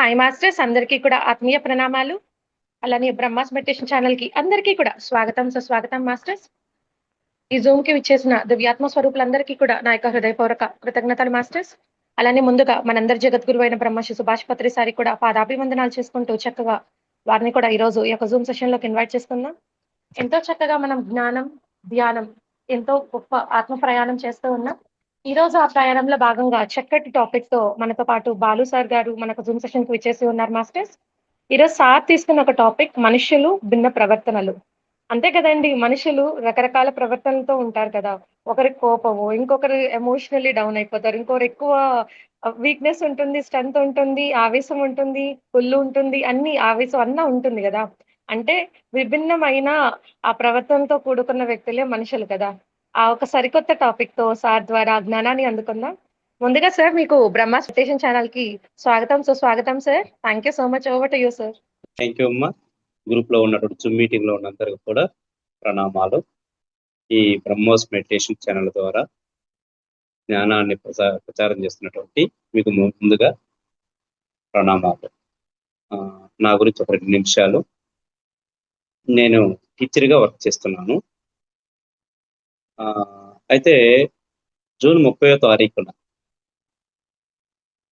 Hi masters అందరికీ కూడా ఆత్మీయ ప్రణామాలు. అలానే బ్రహ్మాస్ మెడిటేషన్ ఛానల్‌కి అందరికీ కూడా స్వాగతం, సుస్వాగతం మాస్టర్స్. ఈ జూమ్‌కి విచ్చేసిన దివ్యాత్మ స్వరూపులందరికీ కూడా నా యొక్క హృదయపూర్వక కృతజ్ఞతలు మాస్టర్స్. అలానే ముందుగా మనందరి జగద్గురువు అయిన బ్రహ్మశ్రీ సుభాష్ పత్రి సారికి కూడా పాదాభివందనాలు చేసుకుంటూ చక్కగా వారిని కూడా ఈరోజు ఈ యొక్క జూమ్ సెషన్‌లోకి ఇన్వైట్ చేసుకుందాం. ఎంతో చక్కగా మనం జ్ఞానం, ధ్యానం ఎంతో గొప్ప ఆత్మ ప్రయాణం చేస్తూ ఉన్నాం. ఈ రోజు ఆ ప్రయాణంలో భాగంగా చక్కటి టాపిక్ తో మనతో పాటు బాలు సార్ గారు మనకు జూమ్ సెషన్ కి విచ్చేసి ఉన్నారు మాస్టర్స్. ఈరోజు సార్ తీసుకున్న ఒక టాపిక్ మనుషులు భిన్న ప్రవర్తనలు. అంతే కదండి, మనుషులు రకరకాల ప్రవర్తనలతో ఉంటారు కదా. ఒకరికి కోపము, ఇంకొకరు ఎమోషనల్లీ డౌన్ అయిపోతారు, ఇంకొకరు ఎక్కువ వీక్నెస్ ఉంటుంది, స్ట్రెంత్ ఉంటుంది, ఆవేశం ఉంటుంది, కుళ్ళు ఉంటుంది, అన్ని ఆవేశం అన్నా ఉంటుంది కదా. అంటే విభిన్నమైన ఆ ప్రవర్తనతో కూడుకున్న వ్యక్తులే మనుషులు కదా. ఆ ఒక సరికొత్త టాపిక్ తో సార్ ద్వారా జ్ఞానాన్ని అందుకుందాం. ముందుగా సార్ మీకు బ్రహ్మాస్ మెడిటేషన్ ఛానల్ కి స్వాగతం, సుస్వాగతం sir. Thank you so much. Over to you sir. Thank you అమ్మా. గ్రూప్ లో ఉన్నటువంటి జూమ్ మీటింగ్ లో ఉన్నందరికీ కూడా ప్రణామాలు. ఈ బ్రహ్మోస్ మెడిటేషన్ ఛానల్ ద్వారా జ్ఞానాన్ని ప్రచారం చేస్తున్నటువంటి మీకు ముందుగా ప్రణామాలు. నా గురించి ఒక 2 నిమిషాలు. నేను టీచర్గా వర్క్ చేస్తున్నాను. అయితే జూన్ 30వ తారీఖున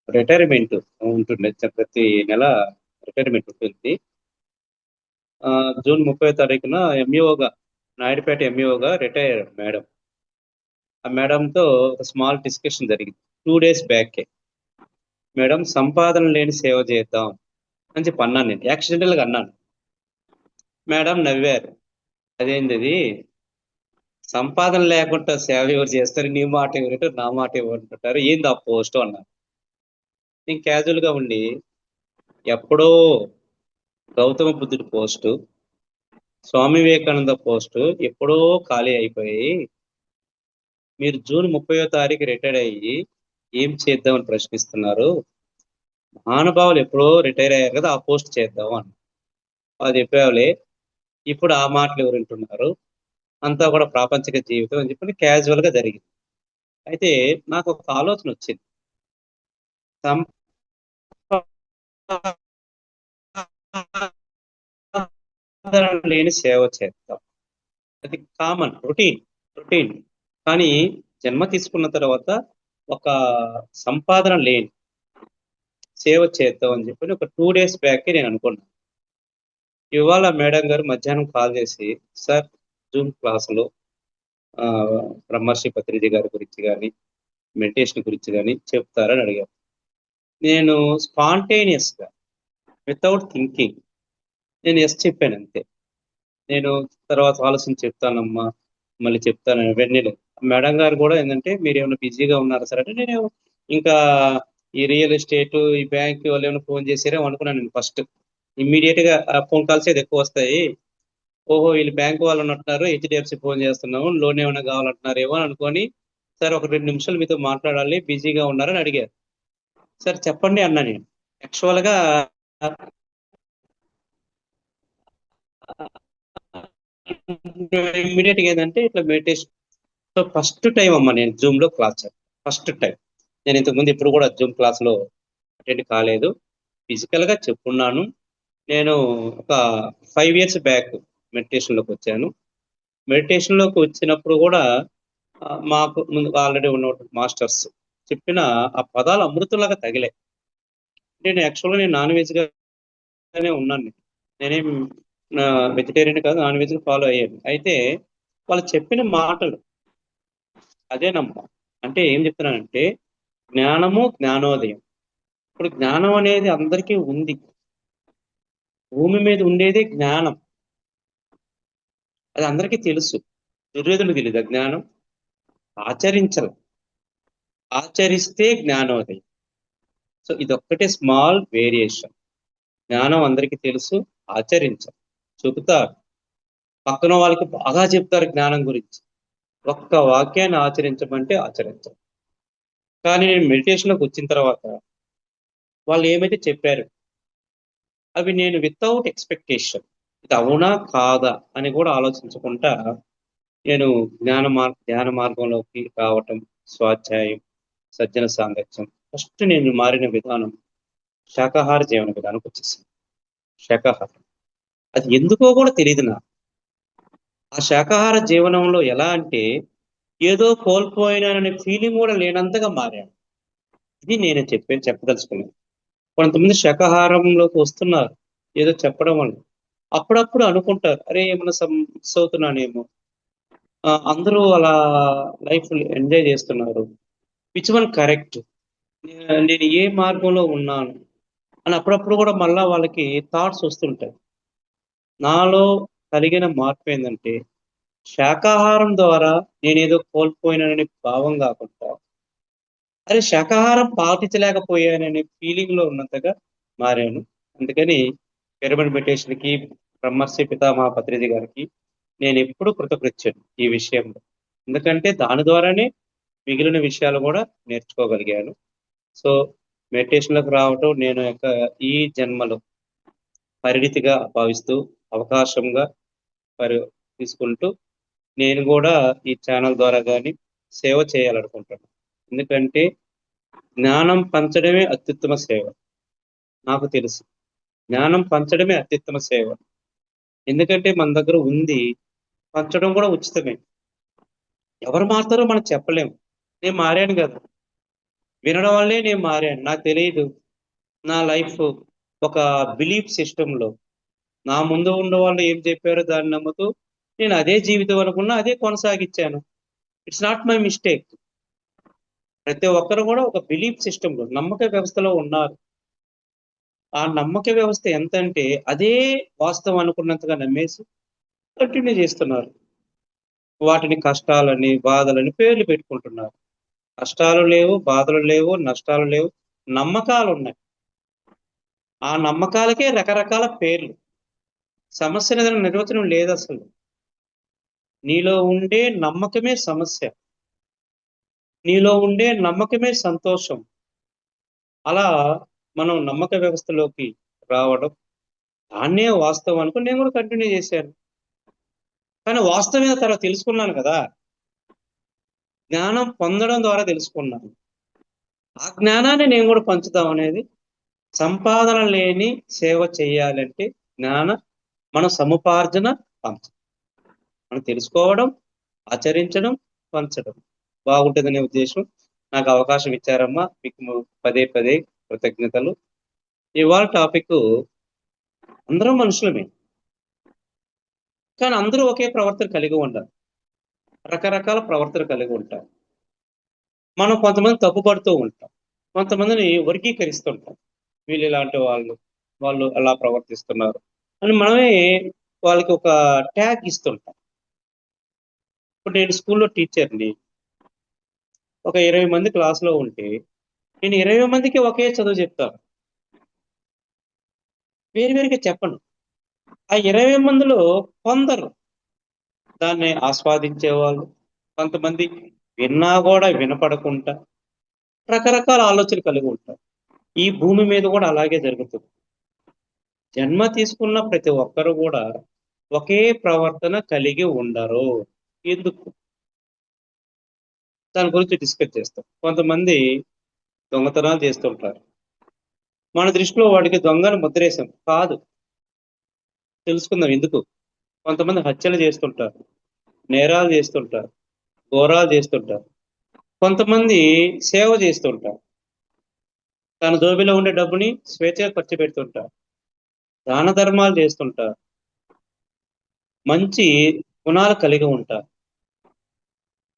రిటైర్మెంట్ ఉంటుంది. ప్రతి నెల రిటైర్మెంట్ ఉంటుంది. జూన్ 30వ తారీఖున ఎంఈఓగా, నాయుడుపేట ఎంఈఓగా రిటైర్ మేడం. ఆ మేడంతో ఒక స్మాల్ డిస్కషన్ జరిగింది 2 days బ్యాకే. మేడం, సంపాదన లేని సేవ చేద్దాం అని చెప్పి అన్నాను. నేను యాక్సిడెంటల్గా అన్నాను. మేడం నవ్వారు. అదేంటిది, సంపాదన లేకుండా సేవ ఎవరు చేస్తారు, నీ మాట ఎవరంటారు, నా మాట ఎవరంటారు, ఏంది ఆ పోస్ట్ అన్నారు. నేను క్యాజువల్గా ఉండి, ఎప్పుడో గౌతమ బుద్ధుడి పోస్టు, స్వామి వివేకానంద పోస్టు ఎప్పుడో ఖాళీ అయిపోయి, మీరు జూన్ 30వ తారీఖు రిటైర్ అయ్యి ఏం చేద్దామని ప్రశ్నిస్తున్నారు. మహానుభావులు ఎప్పుడో రిటైర్ అయ్యారు కదా, ఆ పోస్ట్ చేద్దాం అన్న. అది చెప్పావులే, ఇప్పుడు ఆ మాటలు ఎవరు వింటున్నారు, అంతా కూడా ప్రాపంచిక జీవితం అని చెప్పి క్యాజువల్గా జరిగింది. అయితే నాకు ఒక ఆలోచన వచ్చింది. లేని సేవ చేద్దాం, అది కామన్ రొటీన్. కానీ జన్మ తీసుకున్న తర్వాత ఒక సంపాదన లేని సేవ చేద్దాం అని చెప్పి ఒక 2 days బ్యాక్ నేను అనుకున్నాను. ఇవాళ మేడం గారు మధ్యాహ్నం కాల్ చేసి, సార్ జూమ్ క్లాసులో బ్రహ్మశ్రీ పత్రిజీ గారి గురించి కానీ మెడిటేషన్ గురించి కానీ చెప్తారని అడిగారు. నేను స్పాంటేనియస్గా వితౌట్ థింకింగ్ నేను ఎస్ చెప్పాను అంతే. నేను తర్వాత ఆలోచన చెప్తానమ్మా, మళ్ళీ చెప్తాను ఇవన్నీ లేదు. మేడం గారు కూడా ఏంటంటే, మీరు ఏమైనా బిజీగా ఉన్నారా సార్ అంటే, నేను ఇంకా ఈ రియల్ ఎస్టేట్, ఈ బ్యాంక్ వాళ్ళు ఏమైనా ఫోన్ చేసారేమో అనుకున్నాను. నేను ఫస్ట్ ఇమ్మీడియట్గా ఫోన్ కాల్స్ అయితే ఎక్కువ వస్తాయి. ఓహో, వీళ్ళు బ్యాంక్ వాళ్ళు ఉన్నట్టున్నారు, హెచ్డిఎఫ్సి ఫోన్ చేస్తున్నాము, లోన్ ఏమైనా కావాలంటున్నారేమో అని అనుకొని, సార్ ఒక 2 నిమిషాలు మీతో మాట్లాడాలి, బిజీగా ఉన్నారని అడిగారు. సార్ చెప్పండి అన్నా. నేను యాక్చువల్గా ఇమ్మీడియట్గా ఏంటంటే ఇట్లా మెడిటేషన్. సో ఫస్ట్ టైం అమ్మా నేను జూమ్లో క్లాస్ చెప్పాను. First time. నేను ఇంతకుముందు ఎప్పుడు కూడా జూమ్ క్లాస్లో అటెండ్ కాలేదు. ఫిజికల్గా చెప్పున్నాను. నేను ఒక 5 years బ్యాక్ మెడిటేషన్లోకి వచ్చాను. మెడిటేషన్లోకి వచ్చినప్పుడు కూడా మాకు ముందు ఆల్రెడీ ఉన్న మాస్టర్స్ చెప్పిన ఆ పదాలు అమృతంలాగా తగిలే. నేను యాక్చువల్గా నేను నాన్ వెజ్గానే ఉన్నాను. నేనేం వెజిటేరియన్ కాదు, నాన్ వెజ్ ఫాలో అయ్యాను. అయితే వాళ్ళు చెప్పిన మాటలు అదేనమ్మా. అంటే ఏం చెప్తున్నానంటే, జ్ఞానము, జ్ఞానోదయం. ఇప్పుడు జ్ఞానం అనేది అందరికీ ఉంది. భూమి మీద ఉండేదే జ్ఞానం, అది అందరికీ తెలుసు. దుర్యోధనుడు తెలియదు జ్ఞానం. ఆచరిస్తే జ్ఞానోదయం. సో ఇదొక్కటే స్మాల్ వేరియేషన్. జ్ఞానం అందరికీ తెలుసు, ఆచరించరు, చెబుతారు, పక్కన వాళ్ళకి బాగా చెప్తారు జ్ఞానం గురించి. ఒక్క వాక్యాన్ని ఆచరించమంటే ఆచరించరు. కానీ నేను మెడిటేషన్లోకి వచ్చిన తర్వాత వాళ్ళు ఏమైతే చెప్పారు అవి నేను వితౌట్ ఎక్స్పెక్టేషన్, ఇది అవునా కాదా అని కూడా ఆలోచించకుండా నేను ధ్యాన మార్గంలోకి రావటం, స్వాధ్యాయం, సజ్జన సాంగత్యం. ఫస్ట్ నేను మారిన విధానం శాకాహార జీవన విధానానికి వచ్చేసాను. శాకాహారం. అది ఎందుకో కూడా తెలీదు నాకు. ఆ శాకాహార జీవనంలో ఎలా అంటే, ఏదో కోల్పోయినాననే ఫీలింగ్ కూడా లేనంతగా మారాను. ఇది నేను చెప్పదలుచుకున్నాను. కొంతమంది శాకాహారంలోకి వస్తున్నారు. ఏదో చెప్పడం వల్ల. అప్పుడప్పుడు అనుకుంటారు. అరే! ఏమన్నా మిస్ అవుతున్నానేమో. అందరూ అలా లైఫ్ ఎంజాయ్ చేస్తున్నారు. Which one correct? నేను ఏ మార్గంలో ఉన్నాను? అని అప్పుడప్పుడు కూడా మళ్ళా వాళ్ళకి థాట్స్ వస్తుంటాయి. నాలో కలిగిన మార్పేందంటే, శాకాహారం ద్వారా నేనేదో కోల్పోయాననే భావం గాకుండా, అరే! శాకాహారం పాటించలేకపోయాననే ఫీలింగ్‌లో ఉన్నంతగా మారాను. అందుకని పిరమిడ్ మెడిటేషన్‌కి, బ్రహ్మర్షి పితామహ పత్రిజీ గారికి నేనెప్పుడూ కృతకృత్యుడిని ఈ విషయంలో. ఎందుకంటే దాని ద్వారానే మిగిలిన విషయాలు గూడా నేర్చుకోగలిగాను. సో, మెడిటేషన్‌లోకి రావటం నేను ఈ జన్మలో పరిణితిగా భావిస్తూ, అవకాశంగా మరి తీసుకుంటూ, నేను గూడా ఈ ఛానల్ ద్వారా గాని సేవ చేయాలనుకుంటున్నాను. ఎందుకంటే జ్ఞానం పంచడమే అత్యుత్తమ సేవ. నాకు తెలుసు. జ్ఞానం పంచడమే అత్యుత్తమ సేవ. ఎందుకంటే మన దగ్గర ఉంది. పంచడం కూడా ఉచితమే. ఎవరు మారుతారో మనం చెప్పలేము. నేను మారాను గదా! వినడం వల్లే నేను మారాను. నాకు తెలీదు. నా లైఫ్ ఒక బిలీఫ్ సిస్టమ్‌లో నా ముందు ఉన్నవాళ్ళు ఏం చెప్పారో దాన్ని నమ్ముతూ, నేను అదే జీవితం అనుకున్నా, అదే కొనసాగించాను. It's not my mistake. ప్రతి ఒక్కరు కూడా ఒక బిలీఫ్ సిస్టమ్‌లో, నమ్మక వ్యవస్థలో ఉన్నారు. ఆ నమ్మక వ్యవస్థ ఎంతంటే, అదే వాస్తవం అనుకున్నంతగా నమ్మేసి కంటిన్యూ చేస్తున్నారు. వాటిని కష్టాలని, బాధలని పేర్లు పెట్టుకుంటున్నారు. కష్టాలు లేవు, బాధలు లేవు, నష్టాలు లేవు. నమ్మకాలున్నాయి. ఆ నమ్మకాలకే రకరకాల పేర్లు. సమస్యనేదైనా నిర్వచనం లేదసలు. నీలో ఉండే నమ్మకమే సమస్య. నీలో ఉండే నమ్మకమే సంతోషం. అలా మనం నమ్మక వ్యవస్థలోకి రావడం, దాన్నే వాస్తవం అనుకుని నేను కూడా కంటిన్యూ చేశాను. కానీ వాస్తవం ఏదో తర్వాత తెలుసుకున్నాను కదా! జ్ఞానం పొందడం ద్వారా తెలుసుకున్నాను. ఆ జ్ఞానాన్ని నేను కూడా పంచుదామనేది సంపాదన లేని సేవ చేయాలంటే జ్ఞాన మన సముపార్జన పంచం. మనం తెలుసుకోవడం, ఆచరించడం, పంచడం. బాగుంటుందనే ఉద్దేశం. నాకు అవకాశం ఇచ్చారమ్మా. మీకు పదే పదే కృతజ్ఞతలు. ఇవాళ టాపిక్కు అందరం మనుషులమే. కానీ అందరూ ఒకే ప్రవర్తన కలిగి ఉండరు. రకరకాల ప్రవర్తన కలిగి ఉంటారు. మనం కొంతమంది తప్పుపడుతూ ఉంటాం. కొంతమందిని వర్గీకరిస్తుంటాం. వీళ్ళు ఇలాంటి వాళ్ళు, వాళ్ళు అలా ప్రవర్తిస్తున్నారు అని మనమే వాళ్ళకి ఒక ట్యాగ్ ఇస్తుంటాం. ఇప్పుడు నేను స్కూల్‌లో టీచర్‌ని. ఒక 20 మంది క్లాస్‌లో ఉంటే, నేను 20 మందికి ఒకే చదువు చెప్తాను. వేరు వేరుగా చెప్పను. ఆ 20 మందిలో కొందరు దాన్ని ఆస్వాదించేవాళ్ళు, కొంతమంది విన్నా గూడా వినపడకుండా రకరకాల ఆలోచనలు కలిగి ఉంటారు. ఈ భూమి మీద గూడా అలాగే జరుగుతుంది. జన్మ తీసుకున్న ప్రతి ఒక్కరు గూడా ఒకే ప్రవర్తన కలిగి ఉండరు. ఎందుకు? దాని గురించి డిస్కస్ చేస్తాం. కొంతమంది దొంగతనాలు చేస్తుంటారు. మన దృష్టిలో వాడికి దొంగని ముద్రేసాం. కాదు. తెలుసుకుందాం ఎందుకు? కొంతమంది హత్యలు చేస్తుంటారు. నేరాలు చేస్తుంటారు. ఘోరాలు చేస్తుంటారు. కొంతమంది సేవ చేస్తుంటారు. తన జోబిలో ఉండే డబ్బుని స్వేచ్ఛగా ఖర్చు పెడుతుంటారు. దాన ధర్మాలు చేస్తుంటారు. మంచి గుణాలు కలిగి ఉంటారు.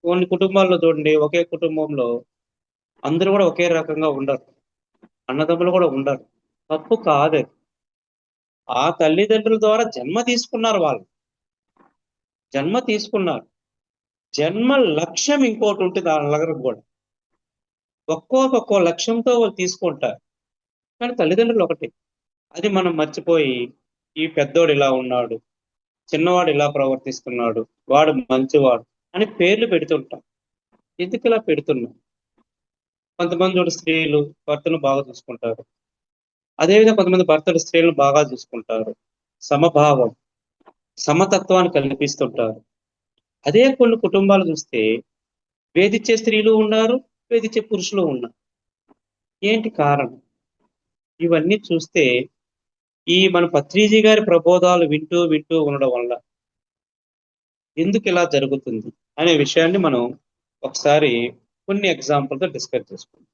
కొన్ని కుటుంబాల్లో చూడండి, ఒకే కుటుంబంలో అందరూ కూడా ఒకే రకంగా ఉండరు. అన్నదమ్ములు కూడా ఉండరు. తప్పు కాదది. ఆ తల్లిదండ్రుల ద్వారా జన్మ తీసుకున్నారు వాళ్ళు. జన్మ తీసుకున్నారు. జన్మ లక్ష్యం ఇంకోటుంటది ఆళ్ళందరికి గూడా. ఒక్కో లక్ష్యంతో వాళ్ళు తీసుకుంటారు. కానీ తల్లిదండ్రులు ఒకటే. అది మనం మర్చిపోయి, ఈ పెద్దోడు ఇలా ఉన్నాడు, చిన్నవాడు ఇలా ప్రవర్తిస్తున్నాడు, వాడు మంచివాడు అని పేర్లు పెడుతుంటాం. ఎందుకిలా పెడుతున్నాం? కొంతమంది చూడు స్త్రీలు భర్తను బాగా చూసుకుంటారు. అదేవిధంగా కొంతమంది భర్తలు స్త్రీలను బాగా చూసుకుంటారు. సమభావం, సమతత్వాన్ని కల్పిస్తుంటారు. అదే కొన్ని కుటుంబాలు చూస్తే వేధించే స్త్రీలు ఉన్నారు, వేధించే పురుషులు ఉన్నారు. ఏంటి కారణం? ఇవన్నీ చూస్తే ఈ మన పత్రిజీ గారి ప్రబోధాలు వింటూ వింటూ ఉండడం వల్ల ఎందుకు ఇలా జరుగుతుంది అనే విషయాన్ని మనం ఒకసారి కొన్ని ఎగ్జాంపుల్తో డిస్కస్ చేసుకుందాం.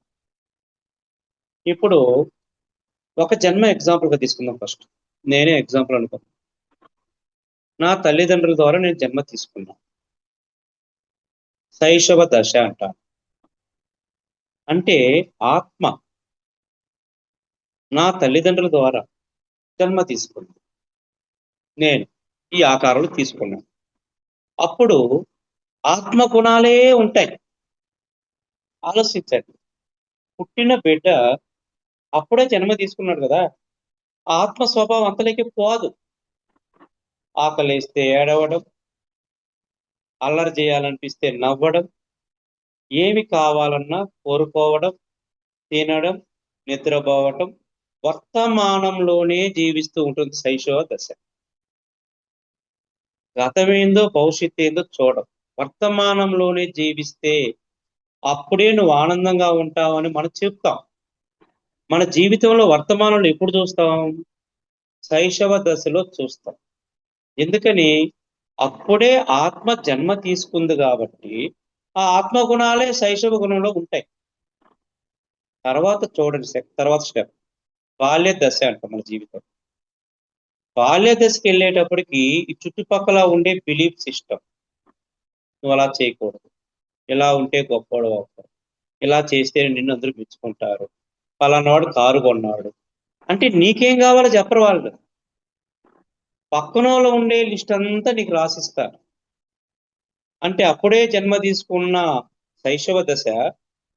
ఇప్పుడు ఒక జన్మ ఎగ్జాంపుల్గా తీసుకుందాం. ఫస్ట్ నేనే ఎగ్జాంపుల్ అనుకో. నా తల్లిదండ్రుల ద్వారా నేను జన్మ తీసుకున్నాను. శైశవ దశ అంటాను. అంటే ఆత్మ నా తల్లిదండ్రుల ద్వారా జన్మ తీసుకుంది. నేను ఈ ఆకారాలు తీసుకున్నాను. అప్పుడు ఆత్మ గుణాలే ఉంటాయి. ఆలోచించండి. పుట్టిన బిడ్డ అప్పుడే జన్మ తీసుకున్నాడు కదా, ఆత్మ స్వభావం అంతలోకి పోదు. ఆకలేస్తే ఏడవడం, అల్లరి చేయాలనిపిస్తే నవ్వడం, ఏమి కావాలన్నా కోరుకోవడం, తినడం, నిద్రపోవటం, వర్తమానంలోనే జీవిస్తూ ఉంటుంది శైశవ దశ. గతమేందో భవిష్యత్తు ఏందో చూడం. వర్తమానంలోనే జీవిస్తే అప్పుడే నువ్వు ఆనందంగా ఉంటావని మనం చెప్తాం. మన జీవితంలో వర్తమానంలో ఎప్పుడు చూస్తాం? శైశవ దశలో చూస్తాం. ఎందుకని? అప్పుడే ఆత్మ జన్మ తీసుకుంది కాబట్టి ఆ ఆత్మ గుణాలే శైశవ గుణంలో ఉంటాయి. తర్వాత చూడండి, తర్వాత స్టెప్ బాల్య దశ అంట మన జీవితం. బాల్య దశకి వెళ్ళేటప్పటికి ఈ చుట్టుపక్కల ఉండే బిలీఫ్ సిస్టమ్, నువ్వు అలా చేయకూడదు, ఇలా ఉంటే గొప్పవాడు అవుతావు, ఇలా చేస్తే నిన్ను అందరూ మెచ్చుకుంటారు, పలానాడు కారు కొన్నాడు అంటే నీకేం కావాలో చెప్పరు వాళ్ళు. పక్కనలో ఉండే లిస్ట్ అంతా నీకు రాసిస్తారు. అంటే అప్పుడే జన్మ తీసుకున్న శైశవ దశ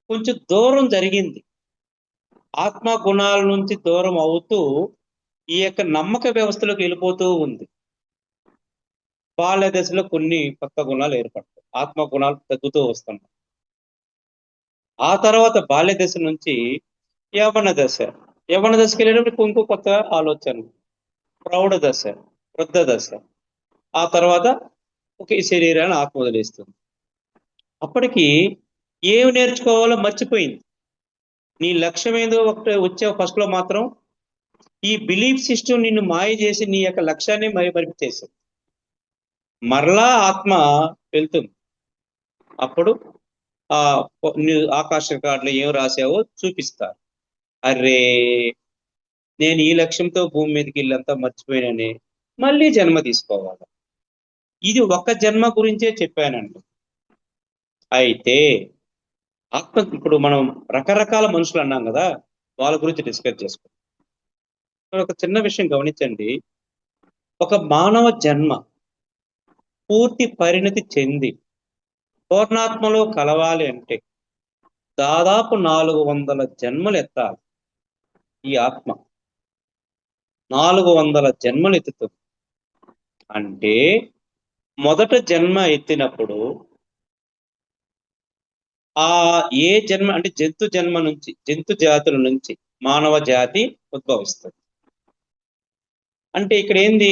కొంచెం దూరం జరిగింది. ఆత్మ గుణాల నుంచి దూరం అవుతూ ఈ యొక్క నమ్మక వ్యవస్థలోకి వెళ్ళిపోతూ ఉంది. బాల్య దశలో కొన్ని కొత్త గుణాలు ఏర్పడతాయి, ఆత్మ గుణాలు తగ్గుతూ వస్తున్నాయి. ఆ తర్వాత బాల్య దశ నుంచి యవ్వన దశ, యవ్వన దశకి వెళ్ళేటప్పుడు ఇంకో కొత్త ఆలోచన, ప్రౌఢ దశ, వృద్ధ దశ, ఆ తర్వాత ఒక శరీరాన్ని ఆత్మ వదిలేస్తుంది. అప్పటికి ఏమి నేర్చుకోవాలో మర్చిపోయింది. నీ లక్ష్యం ఏదో ఒకటి వచ్చావు ఫస్ట్ లో మాత్రం, ఈ బిలీఫ్ సిస్టమ్ నిన్ను మాయ చేసి నీ యొక్క లక్ష్యాన్ని మరిపించేసింది. మరలా ఆత్మ వెళ్తుంది. అప్పుడు ఆ ఆకాశ కార్డులో ఏం రాసావో చూపిస్తారు. అరే, నేను ఈ లక్ష్యంతో భూమి మీదకి వెళ్ళంతా మర్చిపోయినని మళ్ళీ జన్మ తీసుకోవాలి. ఇది ఒక జన్మ గురించే చెప్పానండి. అయితే ఆత్మ, ఇప్పుడు మనం రకరకాల మనుషులు అన్నాం కదా, వాళ్ళ గురించి డిస్కస్ చేసుకుంటాం. ఒక చిన్న విషయం గమనించండి. ఒక మానవ జన్మ పూర్తి పరిణతి చెంది పూర్ణాత్మలో కలవాలి అంటే దాదాపు 400 జన్మలు ఎత్తాలి. ఈ ఆత్మ 400 జన్మలు ఎత్తుతుంది. అంటే మొదట జన్మ ఎత్తినప్పుడు ఆ ఏ జన్మ అంటే జంతు జన్మ నుంచి, జంతు జాతుల నుంచి మానవ జాతి ఉద్భవిస్తుంది. అంటే ఇక్కడ ఏంది?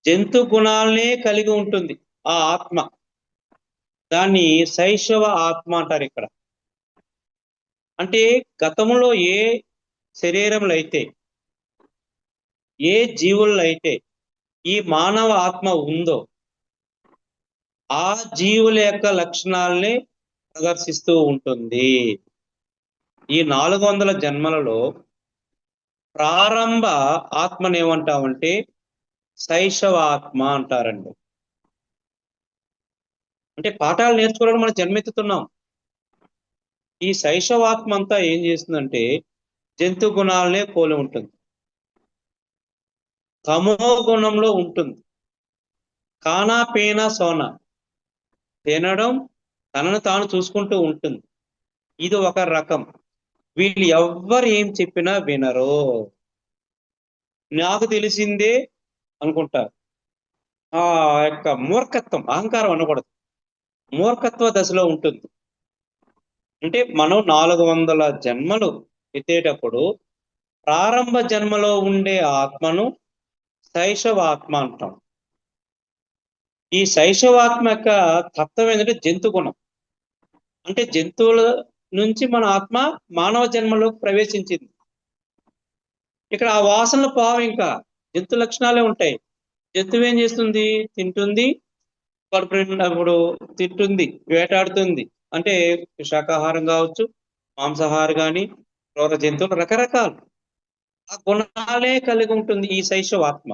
జంతు గుణాలనే కలిగి ఉంటుంది ఆ ఆత్మ. దాన్ని శైశవ ఆత్మ అంటారు ఇక్కడ. అంటే గతంలో ఏ శరీరంలో అయితే, ఏ జీవుల్లో అయితే ఈ మానవ ఆత్మ ఉందో ఆ జీవుల యొక్క లక్షణాలని ప్రదర్శిస్తూ ఉంటుంది. ఈ 400 జన్మలలో ప్రారంభ ఆత్మను ఏమంటామంటే శైశవ ఆత్మ అంటారండి. అంటే పాఠాలు నేర్చుకోవడం మనం జన్మెత్తుతున్నాం. ఈ శైశవాత్మ అంతా ఏం చేస్తుందంటే జంతు గుణాలనే పోలి ఉంటుంది, తమో గుణంలో ఉంటుంది. కానా పేనా సోనా, తినడం, తనను తాను చూసుకుంటూ ఉంటుంది. ఇది ఒక రకం. వీళ్ళు ఎవ్వరు ఏం చెప్పినా వినరు, నాకు తెలిసిందే అనుకుంటారు. ఆ యొక్క మూర్ఖత్వం, అహంకారం అనకూడదు, మూర్ఖత్వ దశలో ఉంటుంది. అంటే మనం 400 జన్మలు ఎత్తేటప్పుడు ప్రారంభ జన్మలో ఉండే ఆత్మను శైశవాత్మ అంటాం. ఈ శైశవాత్మ యొక్క తత్వం ఏంటంటే జంతు గుణం. అంటే జంతువుల నుంచి మన ఆత్మ మానవ జన్మలోకి ప్రవేశించింది. ఇక్కడ ఆ వాసనలు పోవు, ఇంకా జంతు లక్షణాలే ఉంటాయి. జంతువు ఏం చేస్తుంది? తింటుంది, కడుపు నిండినప్పుడు తింటుంది, వేటాడుతుంది. అంటే శాకాహారం కావచ్చు, మాంసాహారం కానీ, క్రూర జంతువులు రకరకాలు. ఆ గుణాలే కలిగి ఉంటుంది ఈ శైశవాత్మ.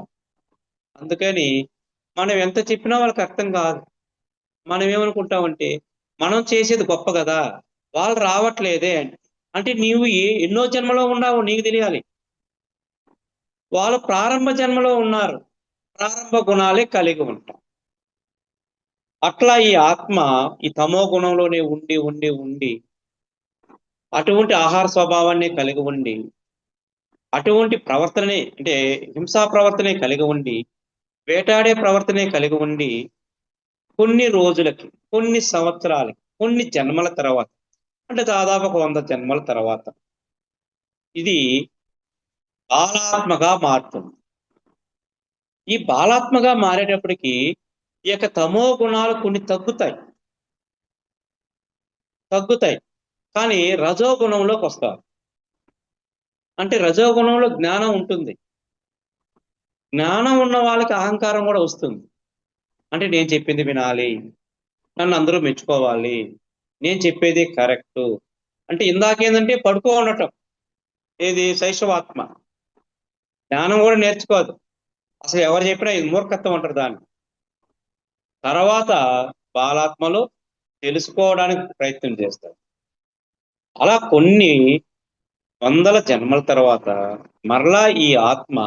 అందుకని మనం ఎంత చెప్పినా వాళ్ళకి అర్థం కాదు. మనం ఏమనుకుంటామంటే మనం చేసేది గొప్ప కదా, వాళ్ళు రావట్లేదే అంటే నీవు ఎన్నో జన్మలో ఉన్నావు నీకు తెలియాలి. వాళ్ళు ప్రారంభ జన్మలో ఉన్నారు, ప్రారంభ గుణాలే కలిగి ఉంటాం. అట్లా ఈ ఆత్మ ఈ తమో గుణంలోనే ఉండి ఉండి ఉండి అటువంటి ఆహార స్వభావాన్ని కలిగి ఉండి అటువంటి ప్రవర్తనే అంటే హింసా ప్రవర్తనే కలిగి ఉండి వేటాడే ప్రవర్తనే కలిగి ఉండి కొన్ని రోజులకి, కొన్ని సంవత్సరాలకి, కొన్ని జన్మల తర్వాత, అంటే దాదాపు ఒక 100 జన్మల తర్వాత ఇది బాలాత్మగా మారుతుంది. ఈ బాలాత్మగా మారేటప్పటికి ఈ యొక్క తమో గుణాలు కొన్ని తగ్గుతాయి, కానీ రజో గుణంలోకి వస్తారు. అంటే రజో గుణంలో జ్ఞానం ఉంటుంది. జ్ఞానం ఉన్న వాళ్ళకి అహంకారం కూడా వస్తుంది. అంటే నేను చెప్పింది వినాలి, నన్ను అందరూ మెచ్చుకోవాలి, నేను చెప్పేది కరెక్ట్. అంటే ఇందాకేందంటే పడుకో ఉండటం, ఏది శైశవాత్మ. జ్ఞానం కూడా నేర్చుకోదు, అసలు ఎవరు చెప్పినా ఇది మూర్ఖత్వం అంటారు దాన్ని. తర్వాత బాలాత్మలో తెలుసుకోవడానికి ప్రయత్నం చేస్తారు. అలా కొన్ని వందల జన్మల తర్వాత మరలా ఈ ఆత్మ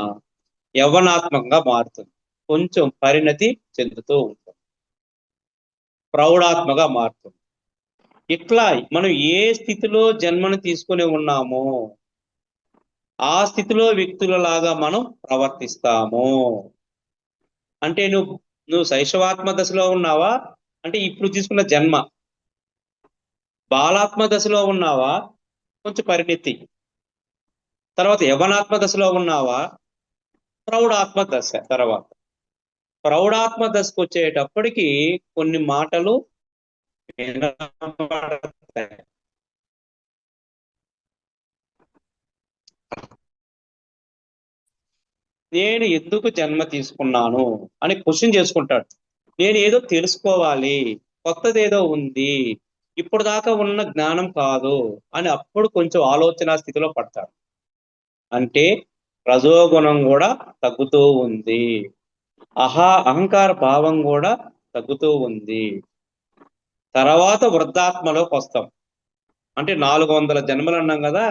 యవ్వనాత్మకంగా మారుతుంది, కొంచెం పరిణతి చెందుతూ ఉంటుంది, ప్రౌఢాత్మగా మారుతుంది. ఇట్లా మనం ఏ స్థితిలో జన్మను తీసుకుని ఉన్నామో ఆ స్థితిలో వ్యక్తులలాగా మనం ప్రవర్తిస్తాము. అంటే నువ్వు శైశవాత్మ దశలో ఉన్నావా అంటే ఇప్పుడు తీసుకున్న జన్మ, బాలాత్మ దశలో ఉన్నావా కొంచెం పరిణితి, తర్వాత యవనాత్మ దశలో ఉన్నావా ప్రౌఢాత్మ దశ, తర్వాత ప్రౌఢాత్మ దశకు వచ్చేటప్పటికి కొన్ని మాటలు వినబడతాయి. నేను ఎందుకు జన్మ తీసుకున్నాను అని క్వశ్చన్ చేసుకుంటాడు. నేను ఏదో తెలుసుకోవాలి, కొత్తది ఏదో ఉంది, ఇప్పుడు దాకా ఉన్న జ్ఞానం కాదు అని అప్పుడు కొంచెం ఆలోచన స్థితిలో పడతాడు. అంటే రజోగుణం కూడా తగ్గుతూ ఉంది, అహంకార భావం కూడా తగ్గుతూ ఉంది. తర్వాత వృద్ధాత్మలోకి వస్తాం. అంటే 400 జన్మలు అన్నాం కదా,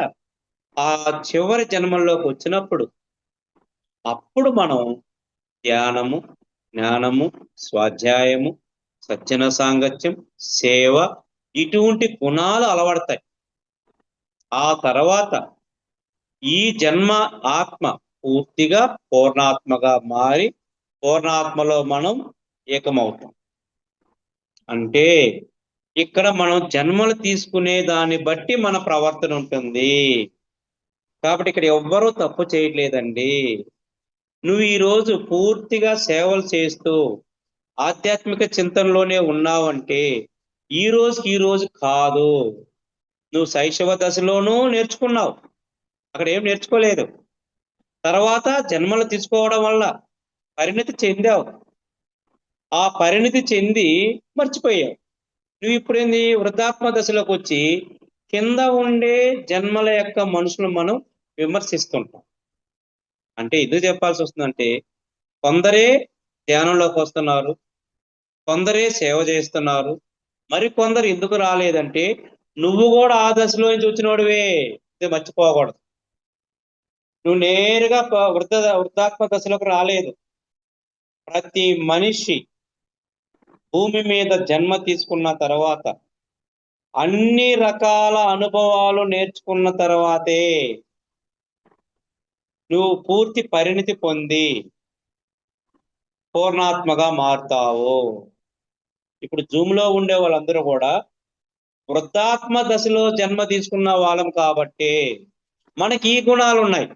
ఆ చివరి జన్మల్లోకి వచ్చినప్పుడు అప్పుడు మనం ధ్యానము, జ్ఞానము, స్వాధ్యాయము, సజ్జన సాంగత్యం, సేవ ఇటువంటి గుణాలు అలవడతాయి. ఆ తర్వాత ఈ జన్మ ఆత్మ పూర్తిగా పూర్ణాత్మగా మారి పూర్ణాత్మలో మనం ఏకమవుతాం. అంటే ఇక్కడ మనం జన్మలు తీసుకునే దాన్ని బట్టి మన ప్రవర్తన ఉంటుంది. కాబట్టి ఇక్కడ ఎవ్వరూ తప్పు చేయట్లేదండి. నువ్వు ఈరోజు పూర్తిగా సేవలు చేస్తూ ఆధ్యాత్మిక చింతనలోనే ఉన్నావంటే ఈ రోజు కాదు, నువ్వు శైశవ దశలోనూ నేర్చుకున్నావు, అక్కడ ఏం నేర్చుకోలేదు. తర్వాత జన్మలు తీసుకోవడం వల్ల పరిణతి చెందావు, ఆ పరిణతి చెంది మర్చిపోయావు. నువ్వు ఇప్పుడేంది వృద్ధాత్మ దశలోకి వచ్చి కింద ఉండే జన్మల యొక్క మనుషులు మనం విమర్శిస్తుంటాం. అంటే ఎందుకు చెప్పాల్సి వస్తుందంటే కొందరే ధ్యానంలోకి వస్తున్నారు, కొందరే సేవ చేస్తున్నారు, మరి కొందరు ఎందుకు రాలేదంటే నువ్వు కూడా ఆ దశలో నుంచి వచ్చినోడివే, ఇది మర్చిపోకూడదు. నువ్వు నేరుగా వృద్ధాత్మ దశలోకి రాలేదు. ప్రతి మనిషి భూమి మీద జన్మ తీసుకున్న తర్వాత అన్ని రకాల అనుభవాలు నేర్చుకున్న తర్వాతే నువ్వు పూర్తి పరిణితి పొంది పూర్ణాత్మగా మారుతావు. ఇప్పుడు జూమ్ లో ఉండే వాళ్ళందరూ కూడా వృద్ధాత్మ దశలో జన్మ తీసుకున్న వాళ్ళం కాబట్టి మనకి ఈ గుణాలు ఉన్నాయి.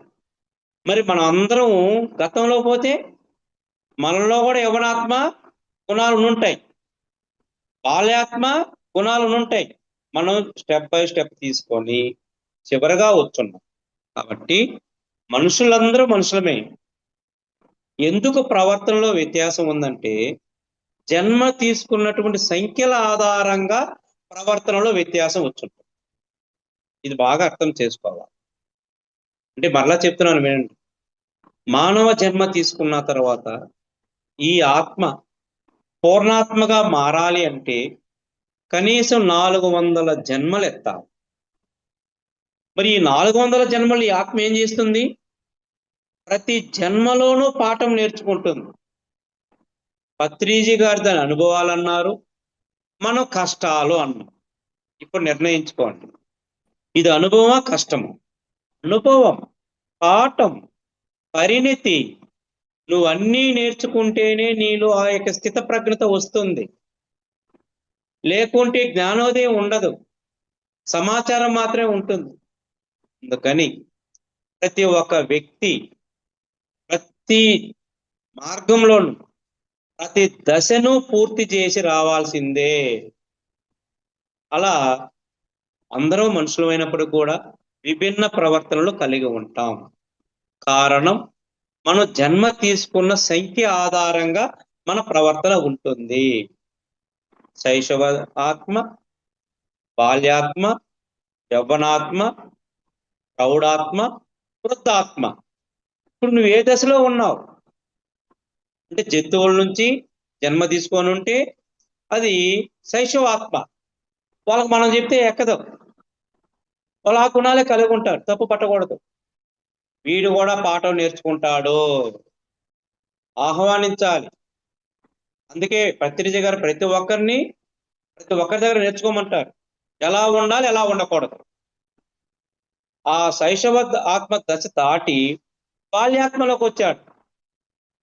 మరి మనం అందరం గతంలో పోతే మనలో కూడా యవనాత్మ గుణాలు ఉంటాయి, బాల్యాత్మ గుణాలు ఉంటాయి. మనం స్టెప్ బై స్టెప్ తీసుకొని చివరగా వచ్చున్నాం. కాబట్టి మనుషులందరూ మనుషులమే. ఎందుకు ప్రవర్తనలో వ్యత్యాసం ఉందంటే జన్మ తీసుకున్నటువంటి సంఖ్యల ఆధారంగా ప్రవర్తనలో వ్యత్యాసం వచ్చుంటుంది. ఇది బాగా అర్థం చేసుకోవాలి. అంటే మరలా చెప్తున్నాను వినండి. మానవ జన్మ తీసుకున్న తర్వాత ఈ ఆత్మ పూర్ణాత్మగా మారాలి అంటే కనీసం 400 జన్మలు ఎత్తాలి. మరి ఈ 400 జన్మలు ఈ ఆత్మ ఏం చేస్తుంది? ప్రతి జన్మలోనూ పాఠం నేర్చుకుంటుంది. పత్రిజీ గారు దాని అనుభవాలన్నారు, మనం కష్టాలు అన్నాం. ఇప్పుడు నిర్ణయించుకోండి, ఇది అనుభవమా కష్టము? అనుభవం, పాఠం, పరిణితి. నువ్వు అన్నీ నేర్చుకుంటేనే నీలో ఆ యొక్క స్థిత ప్రజ్ఞత వస్తుంది. లేకుంటే జ్ఞానోదయం ఉండదు, సమాచారం మాత్రమే ఉంటుంది. అందుకని ప్రతి ఒక్క వ్యక్తి ప్రతి మార్గంలోనూ ప్రతి దశను పూర్తి చేసి రావాల్సిందే. అలా అందరూ మనుషులమైనప్పుడు కూడా విభిన్న ప్రవర్తనలు కలిగి ఉంటాం. కారణం మనం జన్మ తీసుకున్న సంఖ్య ఆధారంగా మన ప్రవర్తన ఉంటుంది. శైశవ ఆత్మ, బాల్యాత్మ, యవ్వనాత్మ, ప్రౌఢాత్మ, వృద్ధాత్మ. ఇప్పుడు నువ్వు ఏ దశలో ఉన్నావు? అంటే జంతువుల నుంచి జన్మ తీసుకొని ఉంటే అది శైశవాత్మ. వాళ్ళకి మనం చెప్తే ఎక్కదు, వాళ్ళు ఆ గుణాలే కలిగి ఉంటారు, తప్పు పట్టకూడదు. వీడు కూడా పాఠం నేర్చుకుంటాడు, ఆహ్వానించాలి. అందుకే పత్రిజ గారు ప్రతి ఒక్కరి దగ్గర నేర్చుకోమంటారు. ఎలా ఉండాలి, ఎలా ఉండకూడదు. ఆ శైశవ ఆత్మ దశ దాటి బాల్యాత్మలోకి వచ్చాడు.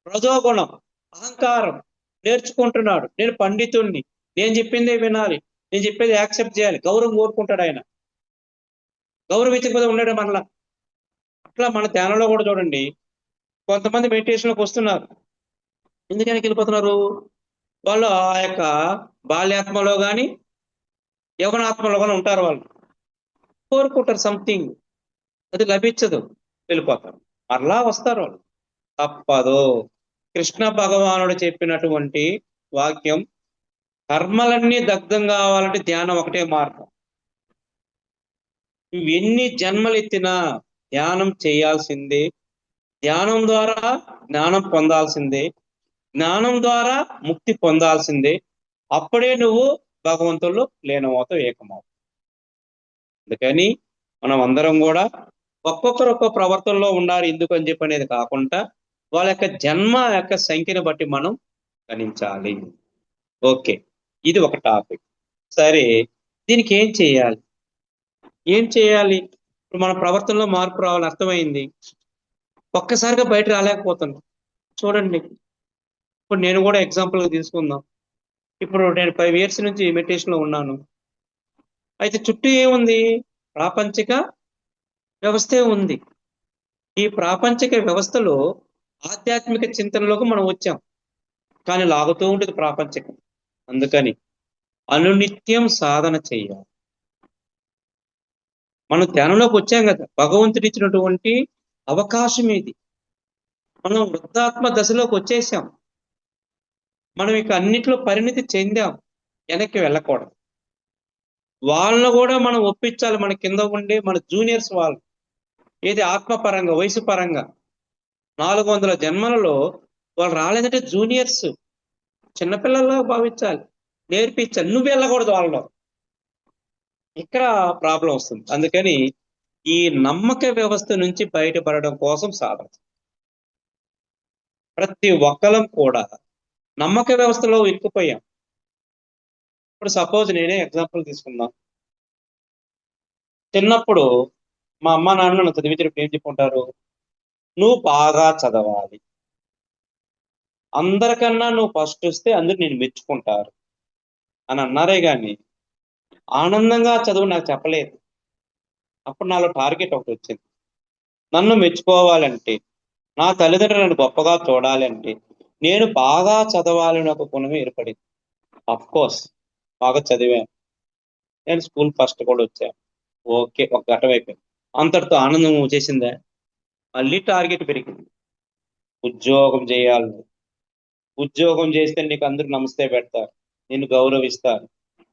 రజోగుణం, అహంకారం నేర్చుకుంటున్నాడు. నేను పండితుణ్ణి, నేను చెప్పిందే వినాలి, నేను చెప్పేది యాక్సెప్ట్ చేయాలి. గౌరవం కోరుకుంటాడు ఆయన. గౌరవించకపోతే ఉన్నాడు మనలా. అట్లా మన ధ్యానంలో కూడా చూడండి, కొంతమంది మెడిటేషన్లోకి వస్తున్నారు. ఎందుకని వెళ్ళిపోతున్నారు? వాళ్ళు ఆ యొక్క బాల్యాత్మలో కానీ యవనాత్మలో కానీ ఉంటారు. వాళ్ళు కోరుకుంటారు సంథింగ్, అది లభించదు, వెళ్ళిపోతారు. మరలా వస్తారు వాళ్ళు, తప్పదు. కృష్ణ భగవానుడు చెప్పినటువంటి వాక్యం, కర్మలన్నీ దగ్ధం కావాలంటే ధ్యానం ఒకటే మార్గం. నువ్వు ఎన్ని జన్మలు ఎత్తినా ధ్యానం చేయాల్సిందే. ధ్యానం ద్వారా జ్ఞానం పొందాల్సిందే, జ్ఞానం ద్వారా ముక్తి పొందాల్సిందే. అప్పుడే నువ్వు భగవంతుల్లో లీనమవుతావు, ఏకమవుతావు. అందుకని మనం అందరం కూడా ఒక్కొక్కరు ఒక్కొక్క ప్రవర్తనలో ఉండాలి. ఎందుకు అని చెప్పి అనేది కాకుండా వాళ్ళ యొక్క జన్మ యొక్క సంఖ్యను బట్టి మనం గణించాలి. ఓకే, ఇది ఒక టాపిక్. సరే, దీనికి ఏం చేయాలి? ఇప్పుడు మన ప్రవర్తనలో మార్పు రావాలని అర్థమైంది. ఒక్కసారిగా బయట రాలేకపోతున్నాం. చూడండి, ఇప్పుడు నేను కూడా ఎగ్జాంపుల్గా తీసుకుందాం. ఇప్పుడు నేను 5 years నుంచి మెడిటేషన్లో ఉన్నాను. అయితే చుట్టూ ఏముంది? ప్రాపంచిక వ్యవస్థే ఉంది. ఈ ప్రాపంచిక వ్యవస్థలో ఆధ్యాత్మిక చింతనలోకి మనం వచ్చాం, కానీ లాగుతూ ఉంటుంది ప్రాపంచికం. అందుకని అనునిత్యం సాధన చేయాలి. మనం ధ్యానంలోకి వచ్చాం కదా, భగవంతుడు ఇచ్చినటువంటి అవకాశం ఇది. మనం వృద్ధాత్మ దశలోకి వచ్చేసాం. మనం ఇక అన్నిట్లో పరిణితి చెందాం, వెనక్కి వెళ్ళకూడదు. వాళ్ళను కూడా మనం ఒప్పించాలి. మన కింద ఉండే మన జూనియర్స్ వాళ్ళు, ఏది ఆత్మపరంగా, వయసు పరంగా 400 జన్మలలో వాళ్ళు రాలేదంటే జూనియర్స్, చిన్నపిల్లల్లో భావించాలి, నేర్పించాలి. నువ్వు వెళ్ళకూడదు వాళ్ళలో. ఇక్కడ ప్రాబ్లం వస్తుంది. అందుకని ఈ నమ్మక వ్యవస్థ నుంచి బయటపడడం కోసం సాధన. ప్రతి ఒక్కరం కూడా నమ్మక వ్యవస్థలో ఇరుక్కుపోయాం. ఇప్పుడు సపోజ్ నేనే ఎగ్జాంపుల్ తీసుకుందాం. చిన్నప్పుడు మా అమ్మ నాన్న నన్ను చదివించినప్పుడు ఏం చెప్పుకుంటారు? నువ్వు బాగా చదవాలి, అందరికన్నా నువ్వు ఫస్ట్ వస్తే అందరూ నేను మెచ్చుకుంటారు అని అన్నారే కానీ ఆనందంగా చదువు నాకు చెప్పలేదు. అప్పుడు నాలో టార్గెట్ ఒకటి వచ్చింది. నన్ను మెచ్చుకోవాలంటే, నా తల్లిదండ్రులు నన్ను గొప్పగా చూడాలి అంటే నేను బాగా చదవాలని ఒక గుణమే ఏర్పడింది. కోర్స్ బాగా చదివాను, నేను స్కూల్ ఫస్ట్ కూడా వచ్చాను. ఓకే, ఒక ఘట్టం అయిపోయింది. అంతటితో ఆనందం వచ్చేసిందా? మళ్ళీ టార్గెట్ పెరిగింది. ఉద్యోగం చేయాలి. ఉద్యోగం చేస్తే నీకు అందరూ నమస్తే పెడతారు, నిన్ను గౌరవిస్తారు.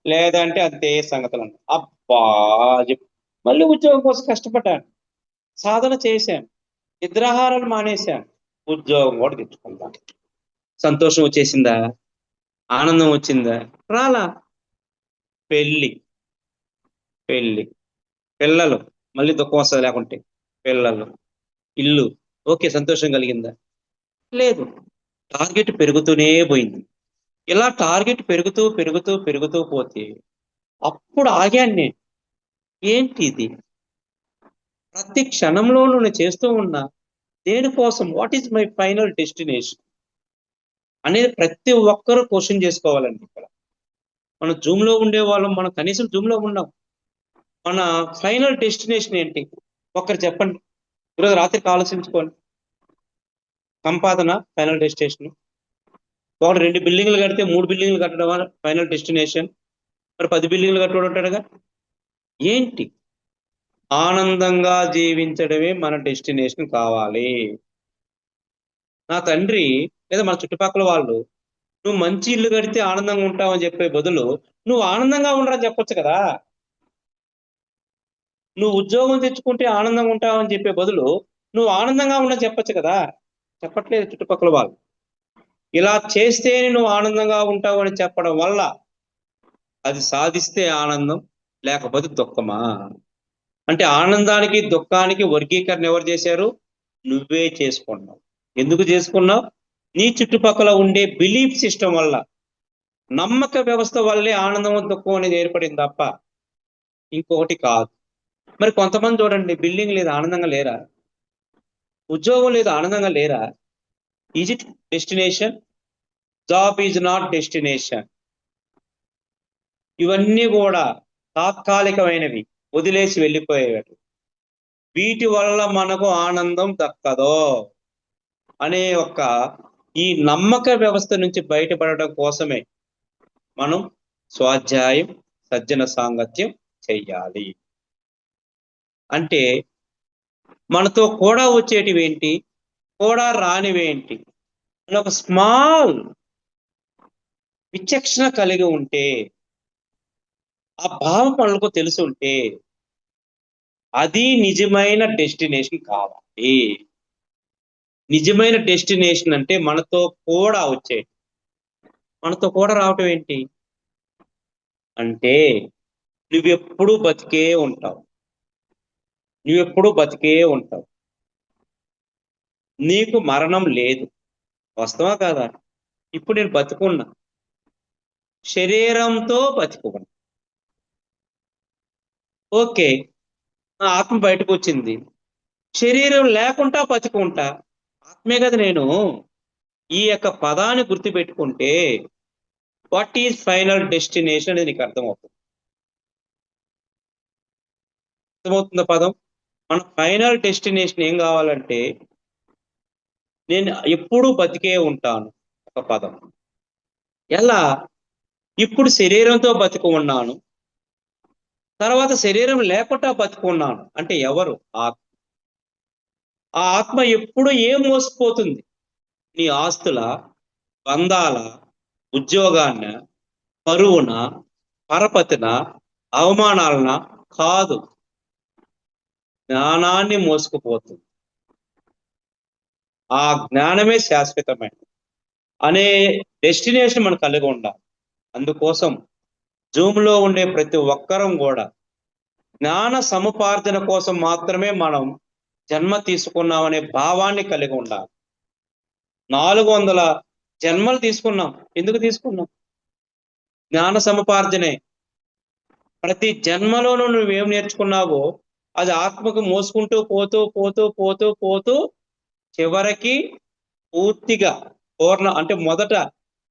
లేదంటే అంతే సంగతులు అన్న. అబ్బా చెప్పు. మళ్ళీ ఉద్యోగం కోసం కష్టపడ్డాను, సాధన చేశాను, నిద్రాహారాలు మానేశాను, ఉద్యోగం కూడా తెచ్చుకుంటాను. సంతోషం వచ్చేసిందా? ఆనందం వచ్చిందా? రాలా. పెళ్ళి, పెళ్ళి, పిల్లలు, మళ్ళీ దుఃఖం వస్తుంది లేకుంటే. పిల్లలు, ఇల్లు, ఓకే, సంతోషం కలిగిందా? లేదు. టార్గెట్ పెరుగుతూనే పోయింది. ఇలా టార్గెట్ పెరుగుతూ పెరుగుతూ పెరుగుతూ పోతే అప్పుడు ఆగాను నేను. ఏంటి ఇది? ప్రతి క్షణంలోనూ నేను చేస్తూ ఉన్నా దేనికోసం? What is my final destination అనేది ప్రతి ఒక్కరూ క్వశ్చన్ చేసుకోవాలండి. ఇక్కడ మనం జూమ్ లో ఉండే వాళ్ళం, మనం కనీసం జూమ్ లో ఉన్నాం. మన ఫైనల్ డెస్టినేషన్ ఏంటి? ఒక్కరు చెప్పండి. ఈరోజు రాత్రికి ఆలోచించుకోండి. సంపాదన ఫైనల్ డెస్టినేషన్. ఒకటి 2 బిల్డింగ్లు కడితే 3 బిల్డింగ్లు కట్టడం ఫైనల్ డెస్టినేషన్. మరి 10 బిల్డింగ్లు కట్టడం ఉంటాడుగా. ఏంటి? ఆనందంగా జీవించడమే మన డెస్టినేషన్ కావాలి. నా తండ్రి లేదా మన చుట్టుపక్కల వాళ్ళు నువ్వు మంచి ఇల్లు కడితే ఆనందంగా ఉంటావు అని చెప్పే బదులు నువ్వు ఆనందంగా ఉండరని చెప్పొచ్చు కదా. నువ్వు ఉద్యోగం తెచ్చుకుంటే ఆనందంగా ఉంటావు అని చెప్పే బదులు నువ్వు ఆనందంగా ఉండని చెప్పొచ్చు కదా. చెప్పట్లేదు చుట్టుపక్కల వాళ్ళు. ఇలా చేస్తేనే నువ్వు ఆనందంగా ఉంటావు అని చెప్పడం వల్ల అది సాధిస్తే ఆనందం, లేకపోతే దుఃఖమా? అంటే ఆనందానికి దుఃఖానికి వర్గీకరణ ఎవరు చేశారు? నువ్వే చేసుకున్నావు. ఎందుకు చేసుకున్నావు? నీ చుట్టుపక్కల ఉండే బిలీఫ్ సిస్టమ్ వల్ల, నమ్మక వ్యవస్థ వల్లే ఆనందం దుఃఖం అనేది ఏర్పడింది తప్ప ఇంకొకటి కాదు. మరి కొంతమంది చూడండి, బిల్డింగ్ లేదు ఆనందంగా లేరా? ఉద్యోగం లేదు ఆనందంగా లేరా? Is it destination? Job is not destination. ఇవన్నీ కూడా తాత్కాలికమైనవి, వదిలేసి వెళ్ళిపోయేవి. వీటి వల్ల మనకు ఆనందం దక్కదో అనే ఒక ఈ నమ్మక వ్యవస్థ నుంచి బయటపడడం కోసమే మనం స్వాధ్యాయం, సజ్జన సాంగత్యం చెయ్యాలి. అంటే మనతో కూడా వచ్చేటివి ఏంటి, కూడా రానివేంటి అని ఒక స్మాల్ విచక్షణ కలిగి ఉంటే, ఆ భావం మనకు తెలిసి ఉంటే అది నిజమైన డెస్టినేషన్ కావాలి. నిజమైన డెస్టినేషన్ అంటే మనతో కూడా వచ్చే, మనతో కూడా రావటం ఏంటి అంటే నువ్వెప్పుడు బతికే ఉంటావు, నువ్వెప్పుడు బతికే ఉంటావు. నీకు మరణం లేదు. వాస్తవా కాదా? ఇప్పుడు నేను బతుకున్నా, శరీరంతో బతుకున్నా. ఓకే, నా ఆత్మ బయటకు వచ్చింది, శరీరం లేకుండా బతుకుంటా. ఆత్మే కదా నేను. ఈ యొక్క పదాన్ని గుర్తుపెట్టుకుంటే వాట్ ఈజ్ ఫైనల్ డెస్టినేషన్ అనేది నీకు అర్థమవుతుంది. అర్థమవుతుందా పదం? మన ఫైనల్ డెస్టినేషన్ ఏం కావాలంటే నేను ఎప్పుడూ బతికే ఉంటాను, ఒక పదం. ఎలా? ఇప్పుడు శరీరంతో బతికి ఉన్నాను, తర్వాత శరీరం లేకుండా బతికున్నాను అంటే ఎవరు? ఆత్మ. ఆ ఆత్మ ఎప్పుడు ఏం మోసపోతుంది? నీ ఆస్తుల, బంధాల, ఉద్యోగాన్న, పరువున, పరపతిన, అవమానాలన కాదు, జ్ఞానాన్ని మోసుకుపోతుంది. ఆ జ్ఞానమే శాశ్వతమైనది అనే డెస్టినేషన్ మనం కలిగి ఉండాలి. అందుకోసం జూమ్ లో ఉండే ప్రతి ఒక్కరం కూడా జ్ఞాన సముపార్జన కోసం మాత్రమే మనం జన్మ తీసుకున్నామనే భావాన్ని కలిగి ఉండాలి. 400 జన్మలు తీసుకున్నాం. ఎందుకు తీసుకున్నాం? జ్ఞాన సముపార్జనే. ప్రతి జన్మలోనూ నువ్వేం నేర్చుకున్నావో అది ఆత్మకు మోసుకుంటూ పోతూ పోతూ పోతూ పోతూ చివరికి పూర్తిగా పూర్ణ అంటే మొదట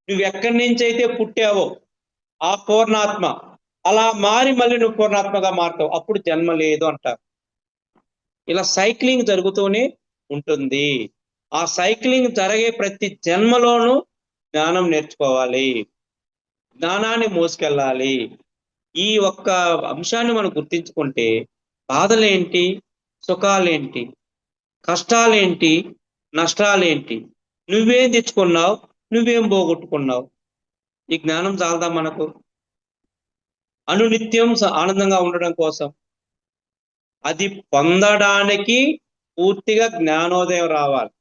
నువ్వు ఎక్కడి నుంచి అయితే పుట్టావో ఆ పూర్ణాత్మ అలా మారి మళ్ళీ నువ్వు పూర్ణాత్మగా మారుతావు. అప్పుడు జన్మ లేదు అంటారు. ఇలా సైక్లింగ్ జరుగుతూనే ఉంటుంది. ఆ సైక్లింగ్ జరిగే ప్రతి జన్మలోనూ జ్ఞానం నేర్చుకోవాలి, జ్ఞానాన్ని మోసుకెళ్ళాలి. ఈ ఒక్క అంశాన్ని మనం గుర్తించుకుంటే బాధలేంటి, సుఖాలేంటి, కష్టాలేంటి, నష్టాలేంటి, నువ్వేం తెచ్చుకున్నావు, నువ్వేం పోగొట్టుకున్నావు, ఈ జ్ఞానం చాలదా మనకు? అనునిత్యం ఆనందంగా ఉండడం కోసం అది పొందడానికి పూర్తిగా జ్ఞానోదయం రావాలి.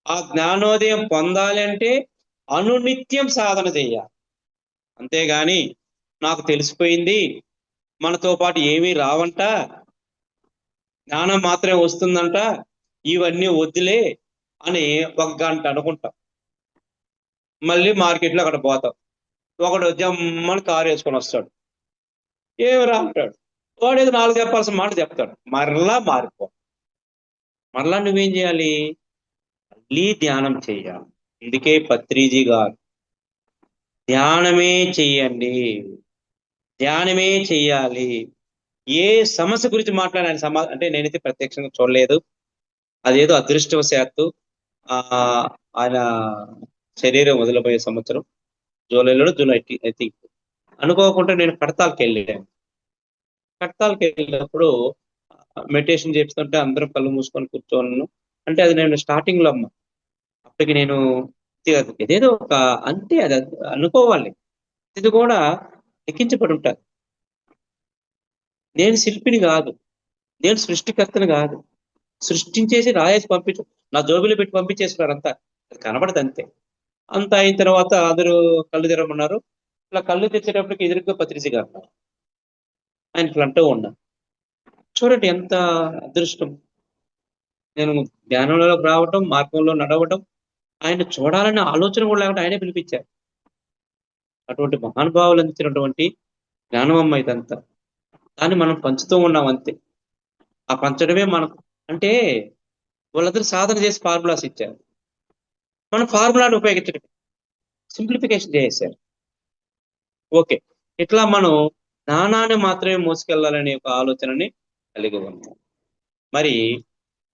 ఆ జ్ఞానోదయం పొందాలి అంటే అనునిత్యం సాధన చేయాలి. అంతేగాని నాకు తెలిసిపోయింది, మనతో పాటు ఏమీ రావంట, జ్ఞానం మాత్రమే వస్తుందంట, ఇవన్నీ వద్దులే అని ఒక గంట అనుకుంటాం. మళ్ళీ మార్కెట్లో అక్కడ పోతాం. ఒకడు జమ్మని కారు వేసుకొని వస్తాడు, ఏమి రా అంటాడు. వాడు ఏదో 4 చెప్పాల్సిన మాట చెప్తాడు, మరలా మారిపో. మరలా నువ్వేం చేయాలి? మళ్ళీ ధ్యానం చేయాలి. అందుకే పత్రిజీ గారు ధ్యానమే చెయ్యండి, ధ్యానమే చెయ్యాలి. ఏ సమస్య గురించి మాట్లాడాలి అంటే నేనైతే ప్రత్యక్షంగా చూడలేదు, అదేదో అదృష్టవశాత్తు ఆయన శరీరం వదిలిపోయే సంవత్సరం జూలై ఐ థింక్ అనుకోకుండా నేను కడతాల్కి వెళ్ళాను. కడతాల్కి వెళ్ళినప్పుడు మెడిటేషన్ చేస్తుంటే అందరం కళ్ళు మూసుకొని కూర్చోను. అంటే అది నేను స్టార్టింగ్ లో అమ్మ, అప్పటికి నేను ఏదేదో ఒక అంతే, అది అనుకోవాలి. ఇది కూడా లిఖించబడి ఉంటారు. నేను శిల్పిని కాదు, నేను సృష్టికర్తని కాదు. సృష్టించేసి రాయేసి పంపించు, నా జోబిలో పెట్టి పంపించేస్తున్నారు అంతా, అది కనబడదు అంతే. అంత అయిన తర్వాత అందరూ కళ్ళు తెరవమన్నారు. ఇలా కళ్ళు తెచ్చేటప్పటికి ఎదురుగా పత్రిజీ గారు ఆయన ఇట్లా అంటూ ఉన్నా. చూడండి ఎంత అదృష్టం. నేను ధ్యానంలోకి రావటం, మార్గంలో నడవటం, ఆయన చూడాలనే ఆలోచన కూడా లేకుండా ఆయనే పిలిపించారు. అటువంటి మహానుభావులు అందించినటువంటి జ్ఞానమమ్మ ఇదంతా. దాన్ని మనం పంచుతూ ఉన్నాం అంతే. ఆ పంచడమే మనం అంటే, వాళ్ళందరూ సాధన చేసి ఫార్ములాస్ ఇచ్చారు, మనం ఫార్ములాను ఉపయోగించడం, సింప్లిఫికేషన్ చేశారు. ఓకే, ఇట్లా మనం జ్ఞానాన్ని మాత్రమే మోసుకెళ్ళాలనే ఒక ఆలోచనని కలిగి ఉన్నాం. మరి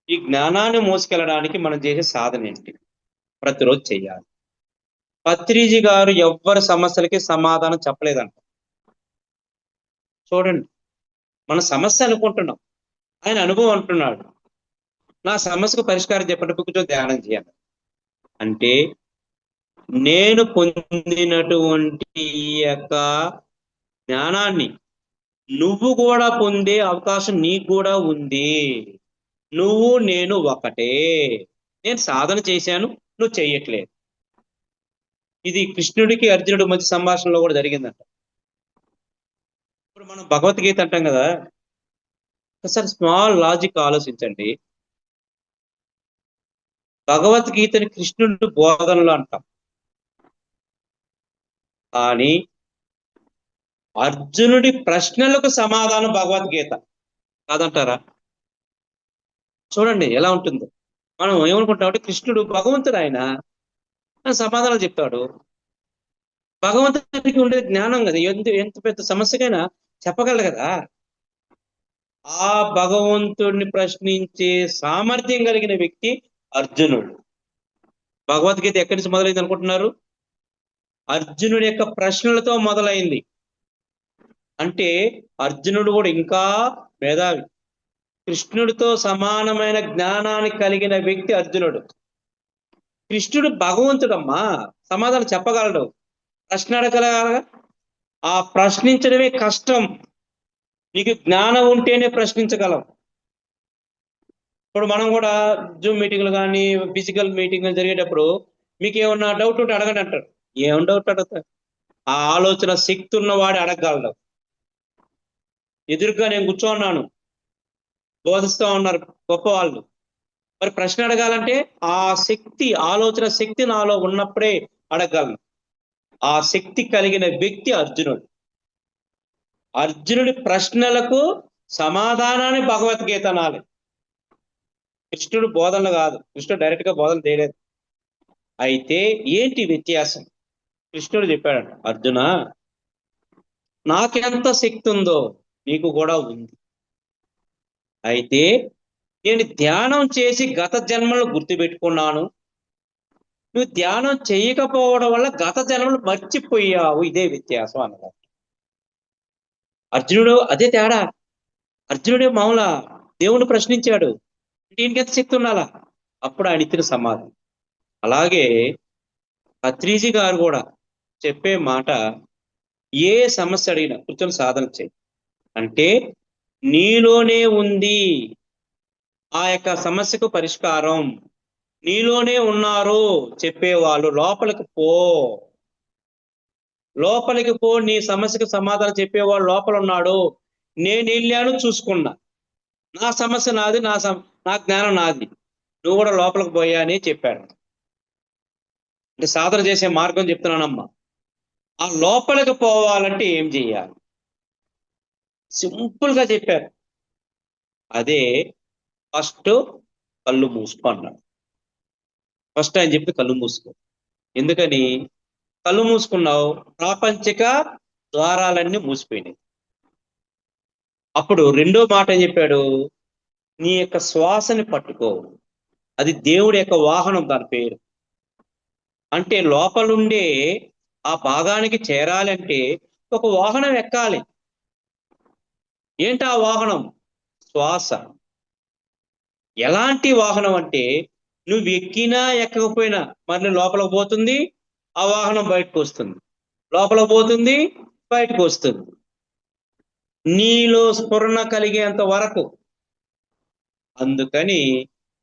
ఈ జ్ఞానాన్ని మోసుకెళ్ళడానికి మనం చేసే సాధన ఏంటి? ప్రతిరోజు చెయ్యాలి. పత్రిజీ గారు ఎవ్వరి సమస్యలకి సమాధానం చెప్పలేదంట. చూడండి, మన సమస్య అనుకుంటున్నాం, ఆయన అనుభవం అంటున్నాడు, నా సమస్యకు పరిష్కారం చెప్పండి, కూర్చొని ధ్యానం చేయాలి. అంటే నేను పొందినటువంటి ఈ యొక్క జ్ఞానాన్ని నువ్వు కూడా పొందే అవకాశం నీకు కూడా ఉంది. నువ్వు నేను ఒకటే. నేను సాధన చేశాను, నువ్వు చెయ్యట్లేదు. ఇది కృష్ణుడికి అర్జునుడి మధ్య సంభాషణలో కూడా జరిగిందంట. ఇప్పుడు మనం భగవద్గీత అంటాం కదా, ఒకసారి స్మాల్ లాజిక్ ఆలోచించండి. భగవద్గీతని కృష్ణుడి బోధనలు అంటాం, కానీ అర్జునుడి ప్రశ్నలకు సమాధానం భగవద్గీత కాదంటారా? చూడండి ఎలా ఉంటుందో. మనం ఏమనుకుంటామంటే కృష్ణుడు భగవంతుడు, ఆయన సమాధానాలు చెప్తాడు. భగవంతుడికి ఉండే జ్ఞానం కదా, ఎంత పెద్ద సమస్యకైనా చెప్పగలడు కదా. ఆ భగవంతుడిని ప్రశ్నించే సామర్థ్యం కలిగిన వ్యక్తి అర్జునుడు. భగవద్గీత ఎక్కడి నుంచి మొదలైంది అనుకుంటున్నారు? అర్జునుడి యొక్క ప్రశ్నలతో మొదలైంది. అంటే అర్జునుడు కూడా ఇంకా మేధావి, కృష్ణుడితో సమానమైన జ్ఞానాన్ని కలిగిన వ్యక్తి అర్జునుడు. కృష్ణుడు భగవంతుడమ్మా, సమాధానం చెప్పగలడు, ప్రశ్న అడగలగా. ఆ ప్రశ్నించడమే కష్టం. నీకు జ్ఞానం ఉంటేనే ప్రశ్నించగలం. ఇప్పుడు మనం కూడా జూమ్ మీటింగ్లు కానీ ఫిజికల్ మీటింగ్లు జరిగేటప్పుడు మీకు ఏమన్నా డౌట్ ఉంటే అడగండి అంటారు. ఏం డౌట్ అడుగుతారు? ఆ ఆలోచన శక్తి ఉన్నవాడు అడగగలడు. ఎదురుగా నేను కూర్చోన్నాను, బోధిస్తూ ఉన్నారు గొప్ప వాళ్ళు, మరి ప్రశ్న అడగాలంటే ఆ శక్తి, ఆలోచన శక్తి నాలో ఉన్నప్పుడే అడగగలను. ఆ శక్తి కలిగిన వ్యక్తి అర్జునుడు. అర్జునుడి ప్రశ్నలకు సమాధానాన్ని భగవద్గీత అనాలి, కృష్ణుడు బోధనలు కాదు. కృష్ణుడు డైరెక్ట్ గా బోధన చేయలేదు. అయితే ఏంటి వ్యత్యాసం? కృష్ణుడు చెప్పాడు, అర్జున, నాకెంత శక్తి ఉందో నీకు కూడా ఉంది. అయితే నేను ధ్యానం చేసి గత జన్మలు గుర్తుపెట్టుకున్నాను, నువ్వు ధ్యానం చేయకపోవడం వల్ల గత జన్మలు మర్చిపోయావు. ఇదే వ్యత్యాసం అన్నమాట. అర్జునుడు అదే తేడా. అర్జునుడే మామూలు దేవుణ్ణి ప్రశ్నించాడు, దీనికి ఎంత శక్తి ఉండాలా? అప్పుడు ఆయన ఇచ్చిన సమాధానం. అలాగే పత్రిజీ గారు కూడా చెప్పే మాట, ఏ సమస్య అడిగినా కూర్చొని సాధన చేయి. అంటే నీలోనే ఉంది ఆ యొక్క సమస్యకు పరిష్కారం. నీలోనే ఉన్నారు చెప్పేవాళ్ళు. లోపలికి పో, నీ సమస్యకు సమాధానం చెప్పేవాడు లోపల ఉన్నాడు. నేను వెళ్ళాను, చూసుకున్నా. నా సమస్య నాది, నా జ్ఞానం నాది. నువ్వు కూడా లోపలికి పోయా అని చెప్పాడు. అంటే సాధన చేసే మార్గం చెప్తున్నానమ్మా. ఆ లోపలికి పోవాలంటే ఏం చెయ్యాలి? సింపుల్ గా చెప్పారు. అదే ఫస్ట్ కళ్ళు మూసుకో అన్నాడు. ఫస్ట్ ఆయన చెప్పి కళ్ళు మూసుకో. ఎందుకని? కళ్ళు మూసుకున్నావు, ప్రాపంచిక ద్వారాలన్నీ మూసిపోయినాయి. అప్పుడు రెండో మాట ఏం చెప్పాడు? నీ యొక్క శ్వాసని పట్టుకో. అది దేవుడి యొక్క వాహనం, దాని పేరు. అంటే లోపలుండే ఆ భాగానికి చేరాలంటే ఒక వాహనం ఎక్కాలి. ఏంటి ఆ వాహనం? శ్వాస. ఎలాంటి వాహనం అంటే నువ్వు ఎక్కినా ఎక్కకపోయినా మళ్ళీ లోపలికి పోతుంది, ఆ వాహనం బయటకు వస్తుంది. లోపలికి పోతుంది, బయటకు వస్తుంది. నీలో స్ఫురణ కలిగేంత వరకు. అందుకని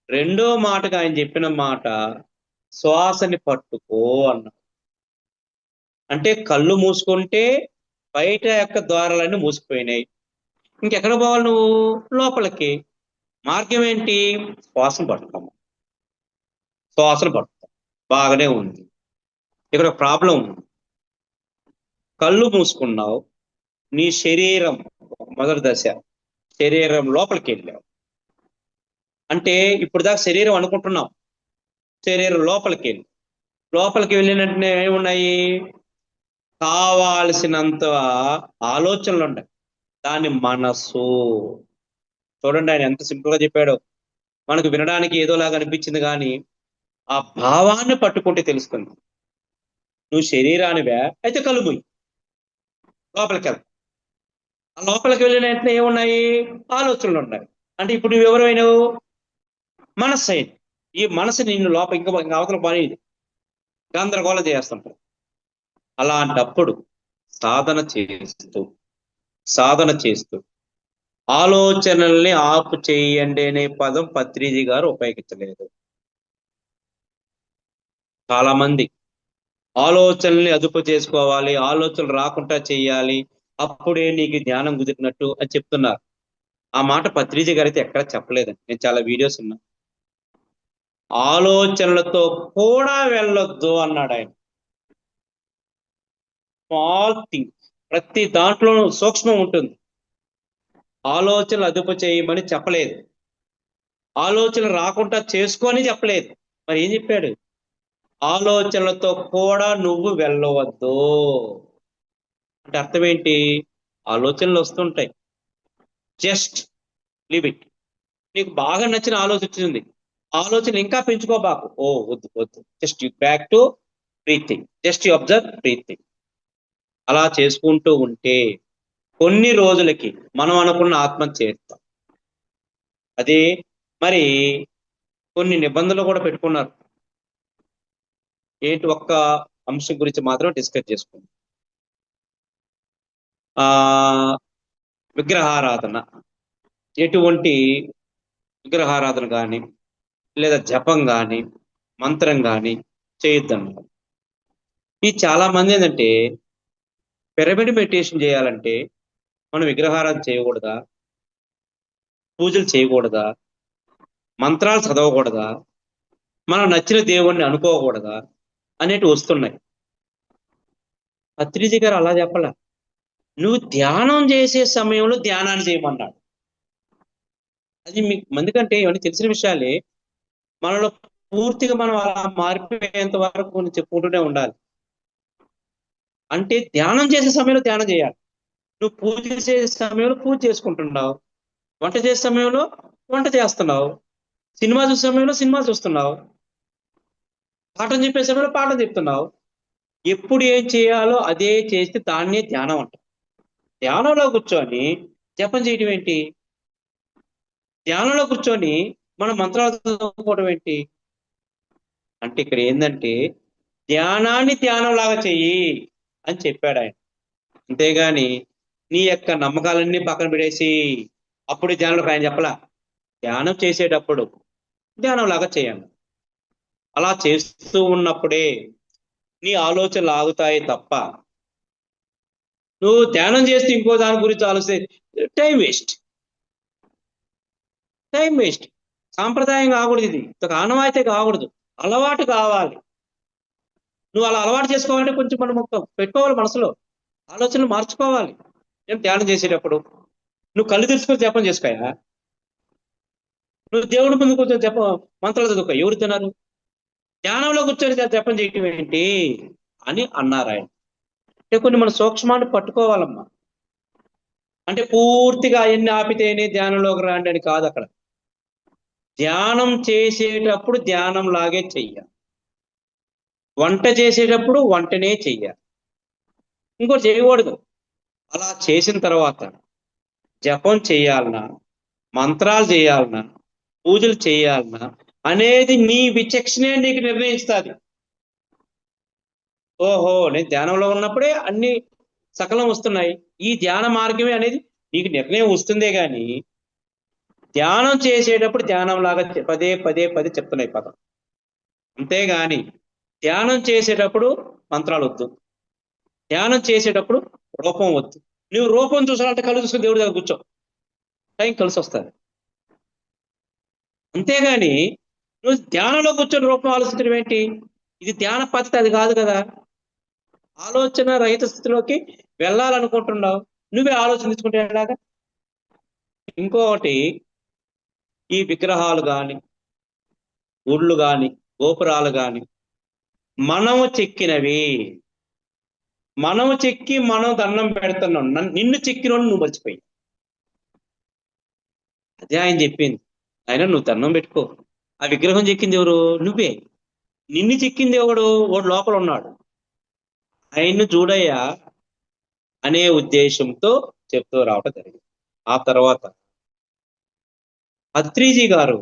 రెండో మాటగా ఆయన చెప్పిన మాట శ్వాసని పట్టుకో అన్నాడు. అంటే కళ్ళు మూసుకుంటే బయట యొక్క ద్వారాలన్నీ మూసిపోయినాయి. ఇంకెక్కడ పోవాలి నువ్వు? లోపలికి. మార్గం ఏంటి? శ్వాసను పట్టుకోము. శ్వాసను పట్టుకో. బాగానే ఉంది. ఇక్కడ ఒక ప్రాబ్లం ఉంది. కళ్ళు మూసుకున్నావు, నీ శరీరం మొదటి దశ, శరీరం లోపలికి వెళ్ళావు. అంటే ఇప్పుడు దాకా శరీరం అనుకుంటున్నాం, శరీరం లోపలికి వెళ్ళినట్టునే ఏమున్నాయి? కావాల్సినంత ఆలోచనలు ఉంటాయి. దాని మనస్సు. చూడండి ఆయన ఎంత సింపుల్ గా చెప్పాడో. మనకు వినడానికి ఏదోలాగా అనిపించింది, కానీ ఆ భావాన్ని పట్టుకుంటే తెలుస్తుంది. నువ్వు శరీరానివే అయితే కళ్ళు మూయి, లోపలికి వెళ్తా. ఆ లోపలికి వెళ్ళిన వెంటనే ఏమున్నాయి? ఆలోచనలు ఉన్నాయి. అంటే ఇప్పుడు నువ్వు ఎవరైనావు? మనస్సు అయింది. ఈ మనసు నిన్ను లోపల ఇంకా అవతల పని గందరగోళం చేస్తుంటారు. అలాంటప్పుడు సాధన చేస్తూ ఆలోచనల్ని ఆపు చేయండి అనే పదం పత్రిజీ గారు ఉపయోగించలేదు. చాలా మంది ఆలోచనల్ని అదుపు చేసుకోవాలి, ఆలోచనలు రాకుండా చేయాలి, అప్పుడే నీకు జ్ఞానం కుదిరినట్టు అని చెప్తున్నారు. ఆ మాట పత్రిజీ గారు అయితే ఎక్కడ చెప్పలేదండి. నేను చాలా వీడియోస్ ఉన్నా. ఆలోచనలతో కూడా వెళ్ళొద్దు అన్నాడు ఆయన. స్మాల్ థింగ్, ప్రతి దాంట్లోనూ సూక్ష్మం ఉంటుంది. ఆలోచనలు అదుపు చేయమని చెప్పలేదు, ఆలోచన రాకుండా చేసుకొని చెప్పలేదు. మరి ఏం చెప్పాడు? ఆలోచనలతో కూడా నువ్వు వెళ్ళవద్దు. అంటే అర్థం ఏంటి? ఆలోచనలు వస్తుంటాయి, జస్ట్ లీవ్ ఇట్. నీకు బాగా నచ్చిన ఆలోచన వచ్చింది, ఆలోచన ఇంకా పెంచుకోబాకు. వద్దు, just you back to breathing, just you observe breathing. అలా చేసుకుంటూ ఉంటే కొన్ని రోజులకి మనం అనుకున్న ఆత్మ చేస్తాం. అదే మరి కొన్ని నిబంధనలు కూడా పెట్టుకున్నారు. ఏంటి? ఒక్క అంశం గురించి మాత్రం డిస్కస్ చేసుకుందాం. విగ్రహారాధన. ఎటువంటి విగ్రహారాధన కానీ లేదా జపం కానీ మంత్రం కానీ చేయొద్దన్నారు. ఈ చాలా మంది ఏంటంటే పిరమిడ్ మెడిటేషన్ చేయాలంటే మనం విగ్రహారాధన చేయకూడదా, పూజలు చేయకూడదా, మంత్రాలు చదవకూడదా, మనం నచ్చిన దేవుణ్ణి అనుకోకూడదా అనేటి వస్తున్నాయి. పత్రిజీ గారు అలా చెప్పాల. నువ్వు ధ్యానం చేసే సమయంలో ధ్యానాన్ని చేయమన్నాడు. అది మీకు మందికంటే ఇవన్నీ తెలిసిన విషయాలే. మనలో పూర్తిగా మనం అలా మారిపోయేంత వరకు కొన్ని చెప్పుకుంటూనే ఉండాలి. అంటే ధ్యానం చేసే సమయంలో ధ్యానం చేయాలి. నువ్వు పూజ చేసే సమయంలో పూజ చేసుకుంటున్నావు, వంట చేసే సమయంలో వంట చేస్తున్నావు, సినిమా చూసే సమయంలో సినిమా చూస్తున్నావు, పాఠం చెప్పే సమయంలో పాఠం చెప్తున్నావు. ఎప్పుడు ఏం చేయాలో అదే చేస్తే దాన్నే ధ్యానం అంటారు. ధ్యానంలో కూర్చొని జపం చేయడం ఏంటి? ధ్యానంలో కూర్చొని మనం మంత్రాలు చదువుకోవడం ఏంటి అంటే ఇక్కడ ఏంటంటే ధ్యానాన్ని ధ్యానం లాగా చెయ్యి అని చెప్పాడు ఆయన. అంతేగాని నీ యొక్క నమ్మకాలన్నీ పక్కన పెడేసి అప్పుడు ధ్యానంలోకి ఆయన చెప్పలా. ధ్యానం చేసేటప్పుడు ధ్యానం లాగా చేయండి. అలా చేస్తూ ఉన్నప్పుడే నీ ఆలోచనలు ఆగుతాయి తప్ప నువ్వు ధ్యానం చేస్తే ఇంకో దాని గురించి ఆలోచిస్తే టైం వేస్ట్. Time waste. సాంప్రదాయం కాకూడదు, ఇది ఒక ఆనవాయితీ కాకూడదు, అలవాటు కావాలి. నువ్వు అలా అలవాటు చేసుకోవాలంటే కొంచెం మనం పెట్టుకోవాలి మనసులో, ఆలోచనలు మార్చుకోవాలి. నేను ధ్యానం చేసేటప్పుడు నువ్వు కళ్ళు తెరుచుకొని జపం చేసుకోయా, నువ్వు దేవుడి ముందు కూర్చొని మంత్రాలు చదువుకో. ఎవరు తిన్నారు? ధ్యానంలో కూర్చొని జపం చేయటం ఏంటి అని అన్నారు ఆయన. అంటే కొన్ని మన సూక్ష్మాన్ని పట్టుకోవాలమ్మా. అంటే పూర్తిగా అవన్నీ ఆపితేనే ధ్యానంలోకి రాండి అని కాదు. అక్కడ ధ్యానం చేసేటప్పుడు ధ్యానం లాగే చెయ్యాలి, వంట చేసేటప్పుడు వంటనే చెయ్యాలి, ఇంకోటి చేయకూడదు. అలా చేసిన తర్వాత జపం చేయాలన్నా, మంత్రాలు చేయాలన్నా, పూజలు చేయాలన్నా అనేది నీ విచక్షణే నీకు నిర్ణయిస్తుంది. ఓహో, నేను ధ్యానంలో ఉన్నప్పుడే అన్ని సకలం వస్తున్నాయి, ఈ ధ్యాన మార్గమే అనేది నీకు నిర్ణయం వస్తుందే గాని ధ్యానం చేసేటప్పుడు ధ్యానం లాగా పదే పదే పదే చెప్తున్నాయి పదం. అంతేగాని ధ్యానం చేసేటప్పుడు మంత్రాలు వద్దు, ధ్యానం చేసేటప్పుడు రూపం వద్దు. నువ్వు రూపం చూసాలంటే కళ్ళు చూసుకుని దేవుడి దగ్గర కూర్చో, టైం కలిసి వస్తుంది. అంతేగాని నువ్వు ధ్యానంలో కూర్చొని రూపం ఆలోచించడం ఏంటి? ఇది ధ్యాన పద్ధతి అది కాదు కదా. ఆలోచన రహిత స్థితిలోకి వెళ్ళాలనుకుంటున్నావు, నువ్వే ఆలోచించుకుంటే ఎలాగా? ఇంకొకటి, ఈ విగ్రహాలు కాని, గుళ్ళు కాని, గోపురాలు కాని మనము చెక్కినవి. మనము చెక్కి మనం దండం పెడుతున్నాం, నిన్ను చెక్కినోడు నువ్వు మర్చిపోయి. అదే ఆయన చెప్పింది. ఆయన నువ్వు దండం పెట్టుకో, ఆ విగ్రహం చెక్కింది ఎవరు? నువ్వే. నిన్ను చెక్కింది ఎవడు? వాడు లోపల ఉన్నాడు, ఆయన్ను చూడయ్యా అనే ఉద్దేశంతో చెప్తూ రావటం జరిగింది. ఆ తర్వాత అత్రిజీ గారు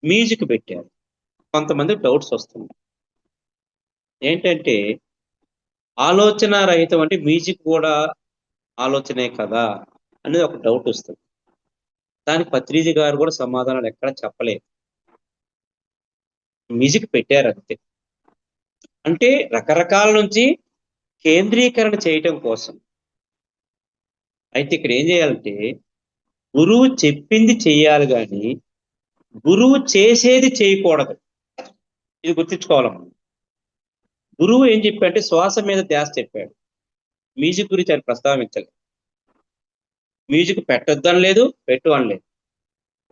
మ్యూజిక్ పెట్టారు. కొంతమంది డౌట్స్ వస్తుంది, ఏంటంటే ఆలోచన రహితం అంటే మ్యూజిక్ కూడా ఆలోచనే కదా అనేది ఒక డౌట్ వస్తుంది. దానికి పత్రిజీ గారు కూడా సమాధానాలు ఎక్కడ చెప్పలేదు. మ్యూజిక్ పెట్టారు అంతే. అంటే రకరకాల నుంచి కేంద్రీకరణ చేయటం కోసం. అయితే ఇక్కడ ఏం చేయాలంటే గురువు చెప్పింది చెయ్యాలి కానీ గురువు చేసేది చేయకూడదు. ఇది గుర్తించుకోవాలమ్మా. గురువు ఏం చెప్పాడంటే శ్వాస మీద ధ్యాస చెప్పాడు, మ్యూజిక్ గురించి ఆయన ప్రస్తావించలేదు. మ్యూజిక్ పెట్టొద్దని లేదు, పెట్టు అనలేదు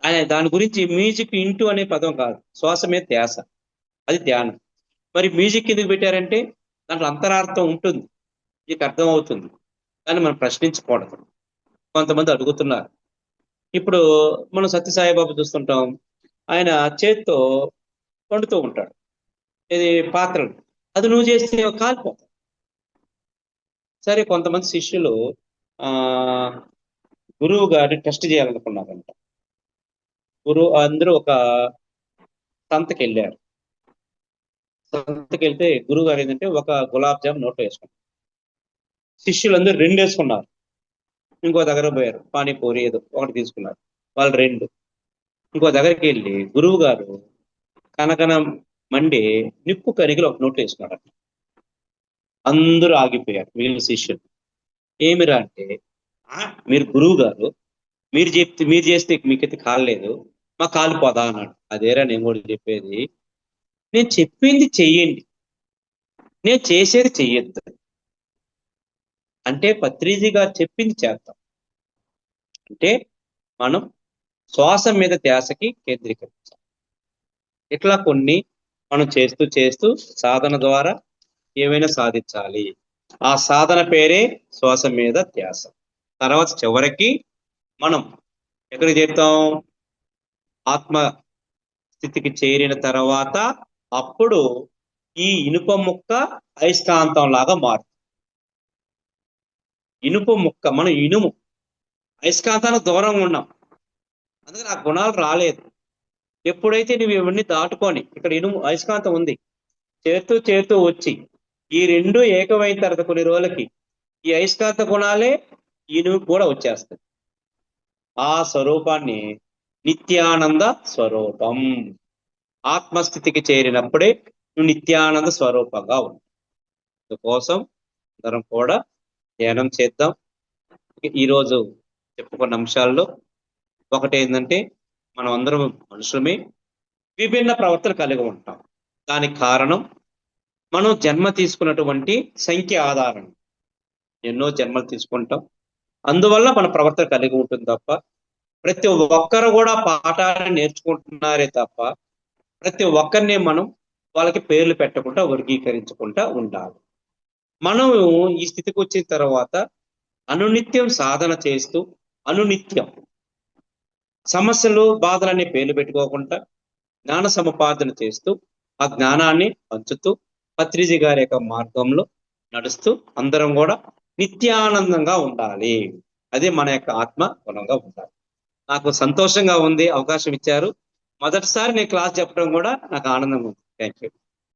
ఆయన. దాని గురించి మ్యూజిక్ ఇంటూ అనే పదం కాదు, శ్వాస మీద ధ్యాస, అది ధ్యానం. మరి మ్యూజిక్ ఎందుకు పెట్టారంటే దాంట్లో అంతరార్థం ఉంటుంది, మీకు అర్థమవుతుంది, కానీ మనం ప్రశ్నించకూడదు. కొంతమంది అడుగుతున్నారు. ఇప్పుడు మనం సత్యసాయిబాబు చూస్తుంటాం, ఆయన చేత్తో వండుతూ ఉంటాడు ఇది పాత్రలు, అది నువ్వు చేస్తే కాలిపోతావు. సరే, కొంతమంది శిష్యులు గురువు గారిని టెస్ట్ చేయాలనుకున్నారంట. అందరూ ఒక సంతకి వెళ్ళారు. సంతకి వెళ్తే గురువు గారు ఏంటంటే ఒక గులాబ్ జామ్ నోట్లో వేసుకున్నారు. శిష్యులందరూ 2 వేసుకున్నారు. ఇంకో దగ్గర పోయారు, పానీపూరి ఏదో ఒకటి తీసుకున్నారు, వాళ్ళు 2. ఇంకో దగ్గరికి వెళ్ళి గురువు గారు కనకనం మండి నిప్పు కరిగిలో ఒక నోట్లో వేసుకున్నారు. అందరూ ఆగిపోయారు, మిగిలిన శిష్యులు. ఏమిరా అంటే, మీరు గురువు గారు, మీరు చేస్తే మీకైతే కాలేదు, మా కాలిపోదా అన్నాడు. అదేరా నేను కూడా చెప్పేది, నేను చెప్పింది చెయ్యండి, నేను చేసేది చెయ్యొద్దు. అంటే పత్రిజీ గారు చెప్పింది చేద్దాం. అంటే మనం శ్వాస మీద ధ్యాసకి కేంద్రీకరించాలి. ఇట్లా కొన్ని మనం చేస్తూ చేస్తూ సాధన ద్వారా ఏమైనా సాధించాలి. ఆ సాధన పేరే శ్వాస మీద ధ్యాస. తర్వాత చివరికి మనం ఎక్కడికి చేరుతాం? ఆత్మ స్థితికి చేరిన తర్వాత అప్పుడు ఈ ఇనుప ముక్క అయస్కాంతం లాగా మారుతుంది. ఇనుప ముక్క, మనం ఇనుము అయస్కాంతానికి దూరంగా ఉన్నాం, అందుకని ఆ గుణాలు రాలేదు. ఎప్పుడైతే నువ్వు ఇవన్నీ దాటుకొని ఇక్కడ ఇనుము అయస్కాంతం ఉంది, చేరుతూ చేరుతూ వచ్చి ఈ రెండు ఏకమైన తర్వాత కొన్ని రోజులకి ఈ అయస్కాంత గుణాలే ఇనుము కూడా వచ్చేస్తాయి. ఆ స్వరూపాన్ని నిత్యానంద స్వరూపం. ఆత్మస్థితికి చేరినప్పుడే నువ్వు నిత్యానంద స్వరూపంగా ఉంటావు. అందుకోసం అందరం కూడా ధ్యానం చేద్దాం. ఈరోజు చెప్పుకున్న అంశాల్లో ఒకటి ఏంటంటే మనం అందరం మనుషులమే, విభిన్న ప్రవర్తన కలిగి ఉంటాం. దానికి కారణం మనం జన్మ తీసుకున్నటువంటి సంఖ్య ఆధారం. ఎన్నో జన్మలు తీసుకుంటాం, అందువల్ల మన ప్రవర్తన కలిగి ఉంటుంది తప్ప ప్రతి ఒక్కరు కూడా పాఠాన్ని నేర్చుకుంటున్నారే తప్ప ప్రతి ఒక్కరిని మనం వాళ్ళకి పేర్లు పెట్టకుండా వర్గీకరించకుండా ఉండాలి. మనం ఈ స్థితికి వచ్చిన తర్వాత అనునిత్యం సాధన చేస్తూ అనునిత్యం సమస్యలు బాధలనే పేర్లు పెట్టుకోకుండా జ్ఞాన సముపార్జన చేస్తూ ఆ జ్ఞానాన్ని పంచుతూ పత్రిజీ గారి యొక్క మార్గంలో నడుస్తూ అందరం కూడా నిత్యానందంగా ఉండాలి. అదే మన యొక్క ఆత్మ గుణంగా ఉండాలి. నాకు సంతోషంగా ఉంది, అవకాశం ఇచ్చారు. మొదటిసారి నేను క్లాస్ చెప్పడం కూడా నాకు ఆనందంగా ఉంది. Thank you.